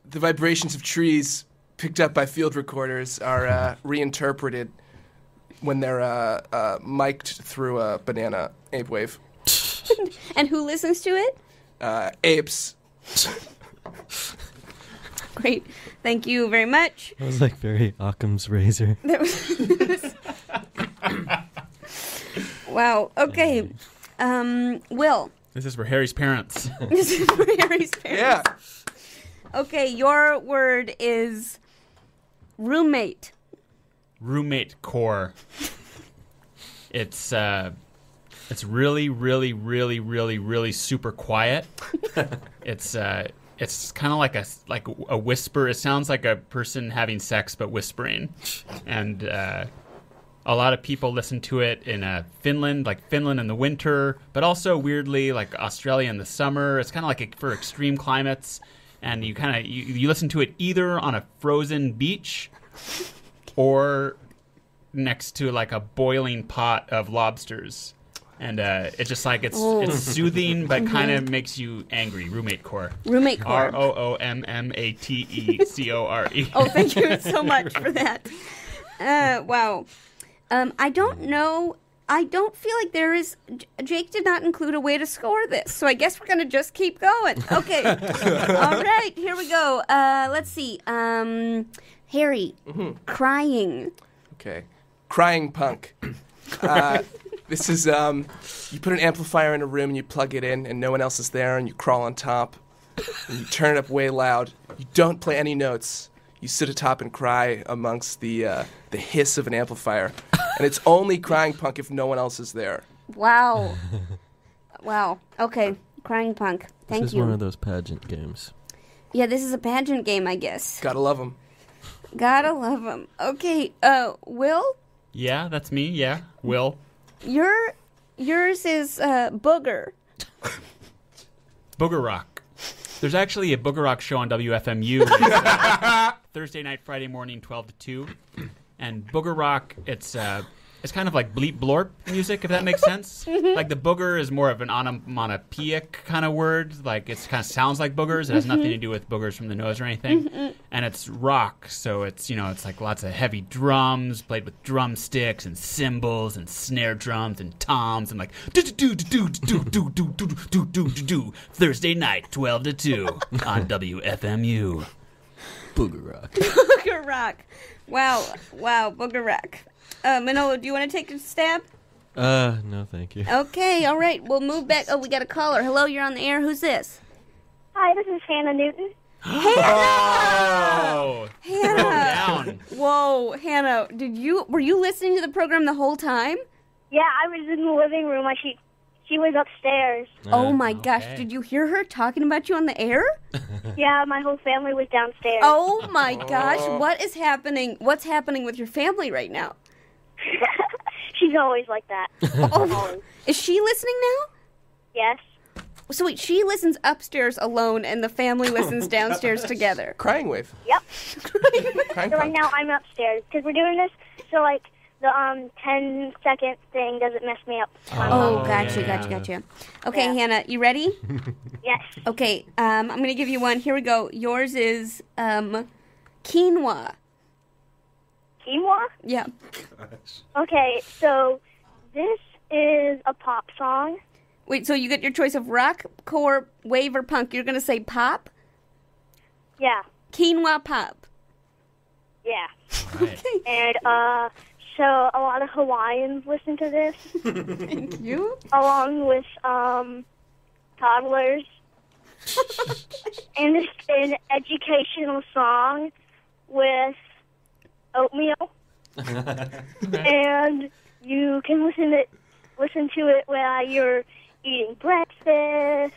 Speaker 3: The vibrations of trees picked up by field recorders are reinterpreted when they're mic'd through a banana. Ape wave.
Speaker 2: And who listens to it?
Speaker 3: Apes.
Speaker 2: Great. Thank you very much.
Speaker 5: That was like very Occam's razor.
Speaker 2: Wow. Okay. Will.
Speaker 4: This is for Harry's parents.
Speaker 2: This is for Harry's parents.
Speaker 3: Yeah.
Speaker 2: Okay, your word is roommate.
Speaker 4: Roommate core. It's really, really, really, really, really super quiet. It's kind of like a whisper. It sounds like a person having sex but whispering, and a lot of people listen to it in Finland in the winter, but also weirdly like Australia in the summer. It's kind of like for extreme climates, and you listen to it either on a frozen beach or next to like a boiling pot of lobsters. And it's just like it's soothing, but kind of makes you angry. Roommate core.
Speaker 2: Roommate core.
Speaker 4: ROOMMATECORE.
Speaker 2: Oh, thank you so much for that. Wow. I don't know. I don't feel like there is... Jake did not include a way to score this, so I guess we're going to just keep going. Okay. All right, here we go. Let's see. Harry, crying.
Speaker 3: Okay. Crying punk. This is, you put an amplifier in a room and you plug it in and no one else is there and you crawl on top and you turn it up way loud. You don't play any notes. You sit atop and cry amongst the hiss of an amplifier. And it's only Crying Punk if no one else is there.
Speaker 2: Wow. Wow. Okay. Crying Punk. Thank
Speaker 5: This is
Speaker 2: you.
Speaker 5: one of those pageant games.
Speaker 2: Yeah, this is a pageant game, I guess.
Speaker 3: Gotta love them.
Speaker 2: Gotta love them. Okay. Will?
Speaker 4: Yeah, that's me. Yeah, Will.
Speaker 2: Yours is Booger.
Speaker 4: Booger Rock. There's actually a Booger Rock show on WFMU. It's, Thursday night, Friday morning, 12 to 2. And Booger Rock, it's kind of like bleep blorp music, if that makes sense. Like the booger is more of an onomatopoeic kind of word. Like it kind of sounds like boogers. It has nothing to do with boogers from the nose or anything. And it's rock, so it's it's like lots of heavy drums played with drumsticks and cymbals and snare drums and toms and like do do do do do do do do do do. Thursday night, 12 to 2 on WFMU.
Speaker 5: Booger Rock.
Speaker 2: Booger Rock. Wow, Booger Rock. Manolo, do you want to take a stab?
Speaker 5: No, thank you.
Speaker 2: Okay, all right. We'll move back. Oh, we got a caller. Hello, you're on the air. Who's this?
Speaker 8: Hi, this is Hannah Newton.
Speaker 4: Oh,
Speaker 2: Hannah.
Speaker 4: down.
Speaker 2: Whoa, Hannah, were you listening to the program the whole time?
Speaker 8: Yeah, I was in the living room. She was upstairs.
Speaker 2: Oh my gosh, did you hear her talking about you on the air?
Speaker 8: Yeah, my whole family was downstairs.
Speaker 2: Oh my gosh, what is happening? What's happening with your family right now?
Speaker 8: She's always like that.
Speaker 2: Oh, is she listening now?
Speaker 8: Yes.
Speaker 2: So wait, she listens upstairs alone and the family listens downstairs together.
Speaker 3: Crying Wave.
Speaker 8: Yep.
Speaker 3: Crying
Speaker 8: So right
Speaker 3: Punk.
Speaker 8: now I'm upstairs because we're doing this. So like the 10-second thing doesn't mess me up.
Speaker 2: Oh, gotcha. Okay,
Speaker 8: Yeah.
Speaker 2: Hannah, you ready?
Speaker 8: Yes.
Speaker 2: Okay, I'm going to give you one. Here we go. Yours is quinoa.
Speaker 8: Quinoa?
Speaker 2: Yeah.
Speaker 8: Okay, so this is a pop song.
Speaker 2: Wait, so you get your choice of rock, core, wave, or punk. You're going to say pop?
Speaker 8: Yeah.
Speaker 2: Quinoa pop.
Speaker 8: Yeah.
Speaker 4: Right.
Speaker 8: And so a lot of Hawaiians listen to this,
Speaker 2: Thank you.
Speaker 8: along with toddlers. And it's an educational song with oatmeal. And you can listen to it while you're eating breakfast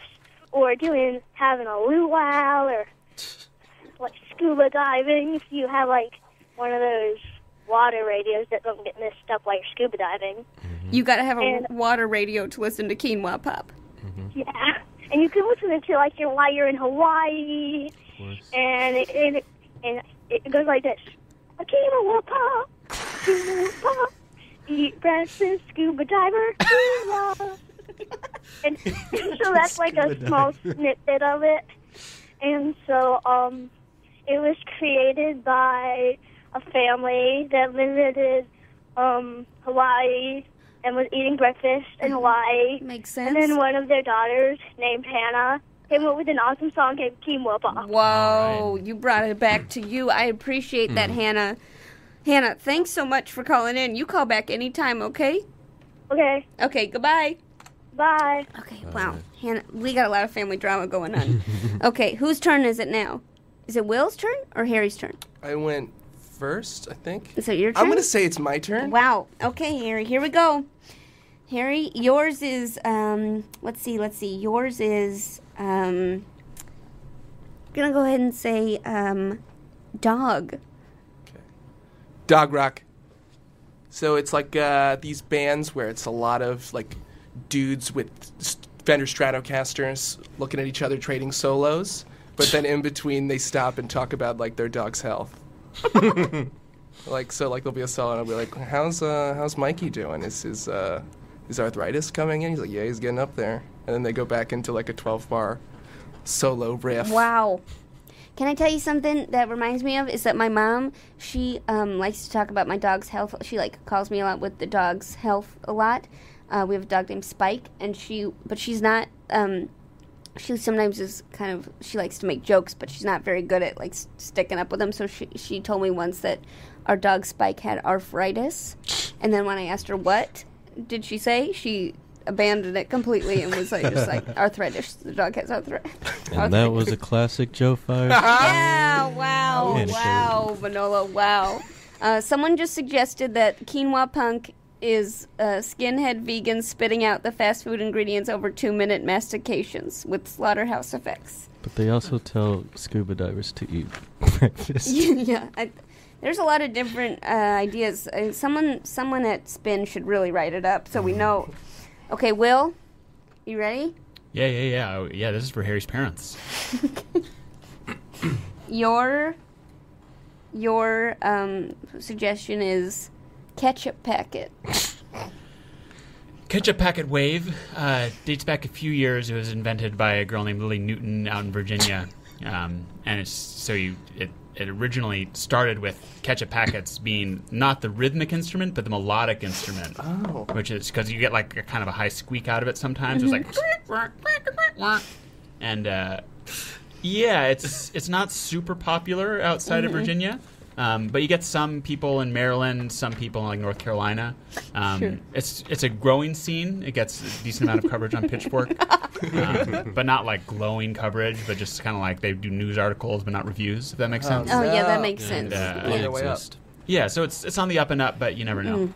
Speaker 8: or having a luau or like scuba diving if you have like one of those water radios that don't get messed up while you're scuba diving.
Speaker 2: You got to have a
Speaker 8: And-
Speaker 2: water radio to listen to quinoa pop.
Speaker 8: Yeah. And you can listen to like while you're in Hawaii. And it goes like this. Quinoa pop, quinoa pop, eat breakfast, scuba diver, quinoa. And so that's like a small snippet of it. And so it was created by a family that visited Hawaii and was eating breakfast in Hawaii.
Speaker 2: Makes sense.
Speaker 8: And then one of their daughters, named Hannah, came up with an awesome song called Quinoa Pop.
Speaker 2: Whoa, you brought it back to you. I appreciate that, Hannah. Hannah, thanks so much for calling in. You call back anytime, okay?
Speaker 8: Okay,
Speaker 2: Okay, goodbye.
Speaker 8: bye.
Speaker 2: Okay, wow. Hannah, we got a lot of family drama going on. Okay, whose turn is it now? Is it Will's turn or Harry's turn?
Speaker 3: I went first, I think.
Speaker 2: Is it your turn?
Speaker 3: I'm going to say it's my turn.
Speaker 2: Wow. Okay, Harry, here we go. Harry, yours is, let's see. Yours is, I'm going to go ahead and say, dog.
Speaker 3: Dog rock. So it's like these bands where it's a lot of like dudes with Fender Stratocasters looking at each other trading solos, but then in between they stop and talk about like their dog's health. Like there'll be a solo and I'll be like, how's Mikey doing? Is his arthritis coming in? He's like, yeah, he's getting up there. And then they go back into like a 12-bar solo riff.
Speaker 2: Wow. Can I tell you something that reminds me of is that my mom, she likes to talk about my dog's health. She like calls me a lot with the dog's health a lot. We have a dog named Spike, and she's not. She sometimes is kind of. She likes to make jokes, but she's not very good at like sticking up with them. So she told me once that our dog Spike had arthritis, and then when I asked her what did she say, she abandoned it completely and was like just like arthritis. The dog has arthritis.
Speaker 5: And that was a classic Joe Firestone.
Speaker 2: Yeah, wow,
Speaker 5: Anecdote.
Speaker 2: wow, Manolo, wow. Someone just suggested that quinoa punk is skinhead vegans spitting out the fast food ingredients over 2-minute mastications with slaughterhouse effects.
Speaker 5: But they also tell scuba divers to eat breakfast.
Speaker 2: Yeah, there's a lot of different ideas. Someone at Spin should really write it up so we know. Okay, Will, you ready?
Speaker 4: Yeah. This is for Harry's parents.
Speaker 2: Your suggestion is ketchup packet.
Speaker 4: Ketchup packet wave dates back a few years. It was invented by a girl named Lily Newton out in Virginia, and it originally started with ketchup packets being not the rhythmic instrument but the melodic instrument, which is because you get like a kind of a high squeak out of it sometimes. It's like, and it's not super popular outside of Virginia. But you get some people in Maryland, some people in like North Carolina.
Speaker 2: Sure.
Speaker 4: It's a growing scene. It gets a decent amount of coverage on Pitchfork, but not like glowing coverage, but just kind of like they do news articles, but not reviews. If that makes sense.
Speaker 2: Oh yeah, that makes sense.
Speaker 4: Yeah, so it's on the up and up, but you never know.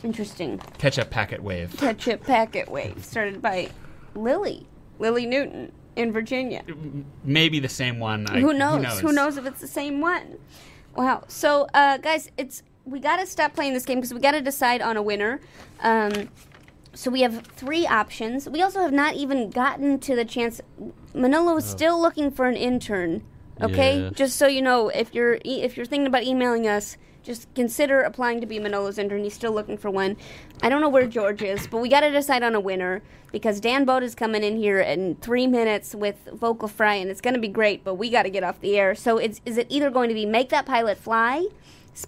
Speaker 2: Interesting.
Speaker 4: Ketchup packet wave.
Speaker 2: Ketchup packet wave started by Lily Newton in Virginia.
Speaker 4: Maybe the same one.
Speaker 2: Who knows? Who knows if it's the same one? Wow. So, guys, we got to stop playing this game because we got to decide on a winner. So we have 3 options. We also have not even gotten to the chance. Manolo is still looking for an intern. Okay,
Speaker 5: Yeah.
Speaker 2: Just so you know, if you're thinking about emailing us, just consider applying to be Manolo's intern. He's still looking for one. I don't know where George is, but we got to decide on a winner because Dan Boat is coming in here in 3 minutes with Vocal Fry, and it's going to be great, but we got to get off the air. So is it either going to be Make That Pilot Fly,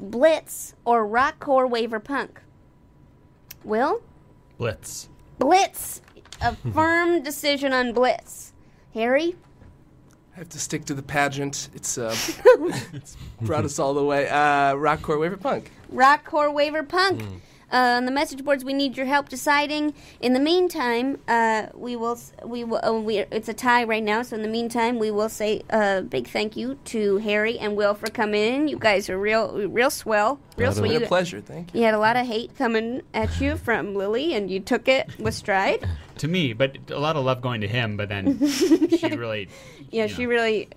Speaker 2: Blitz, or Rockcore Waver Punk? Will?
Speaker 4: Blitz.
Speaker 2: Blitz. A firm decision on Blitz. Harry?
Speaker 3: I have to stick to the pageant. It's brought us all the way. Rockcore Waver Punk.
Speaker 2: Rockcore Waver Punk. On the message boards, we need your help deciding. In the meantime, it's a tie right now, so in the meantime, we will say a big thank you to Harry and Will for coming in. You guys are real swell.
Speaker 3: It's been a pleasure, thank you.
Speaker 2: You had a lot of hate coming at you from Lily, and you took it with stride.
Speaker 4: To me, but a lot of love going to him, but then she really...
Speaker 2: Yeah, she really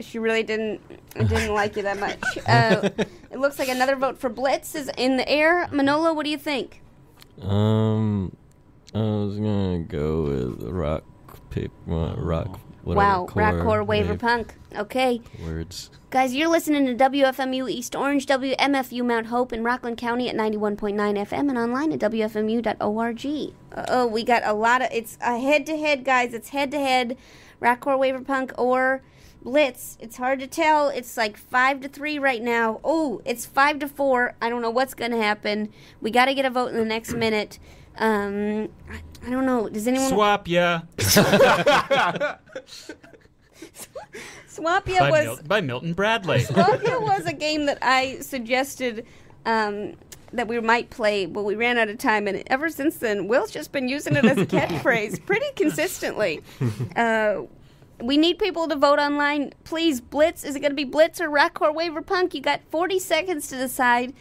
Speaker 2: didn't like you that much. It looks like another vote for Blitz is in the air. Manolo, what do you think?
Speaker 5: I was gonna go with rock.
Speaker 2: Rockcore Waver Punk. Okay.
Speaker 5: Words.
Speaker 2: Guys, you're listening to WFMU East Orange, WMFU Mount Hope in Rockland County at 91.9 FM and online at WFMU.org. We got a lot of... It's a head-to-head, guys. It's head-to-head. Rockcore Waver Punk or Blitz. It's hard to tell. It's like 5-3 right now. Oh, it's 5-4. I don't know what's going to happen. We got to get a vote in the next minute. I don't know. Does anyone...
Speaker 4: Swap ya.
Speaker 2: Swapia was...
Speaker 4: By Milton Bradley.
Speaker 2: Swapia was a game that I suggested that we might play, but we ran out of time, and ever since then, Will's just been using it as a catchphrase pretty consistently. We need people to vote online. Please, Blitz. Is it going to be Blitz or Rockcore Waver Punk? You got 40 seconds to decide.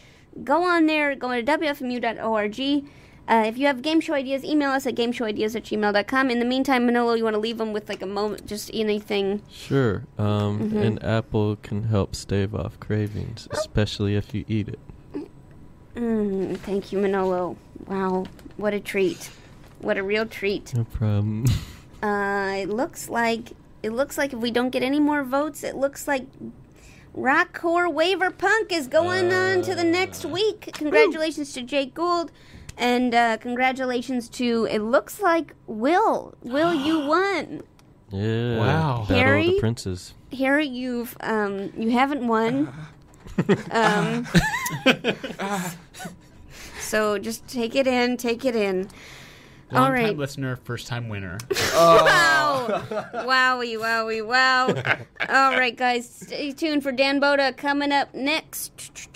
Speaker 2: Go on there. Go to WFMU.org. If you have game show ideas, email us at gameshowideas@gmail.com. In the meantime, Manolo, you want to leave them with like a moment, just anything?
Speaker 5: Sure. An apple can help stave off cravings, especially if you eat it.
Speaker 2: Thank you, Manolo. Wow, what a treat. What a real treat.
Speaker 5: No problem.
Speaker 2: It looks like if we don't get any more votes, it looks like Rockcore Waver Punk is going on to the next week. Congratulations to Jake Gould. And congratulations to, it looks like Will. Will, you won.
Speaker 5: Yeah.
Speaker 4: Wow.
Speaker 5: Battle
Speaker 2: Harry?
Speaker 5: of the Princes.
Speaker 2: Harry, you haven't won. So just take it in. All right.
Speaker 4: Long-time listener, first-time winner.
Speaker 2: Wow. Wowie. All right, guys. Stay tuned for Dan Boda coming up next.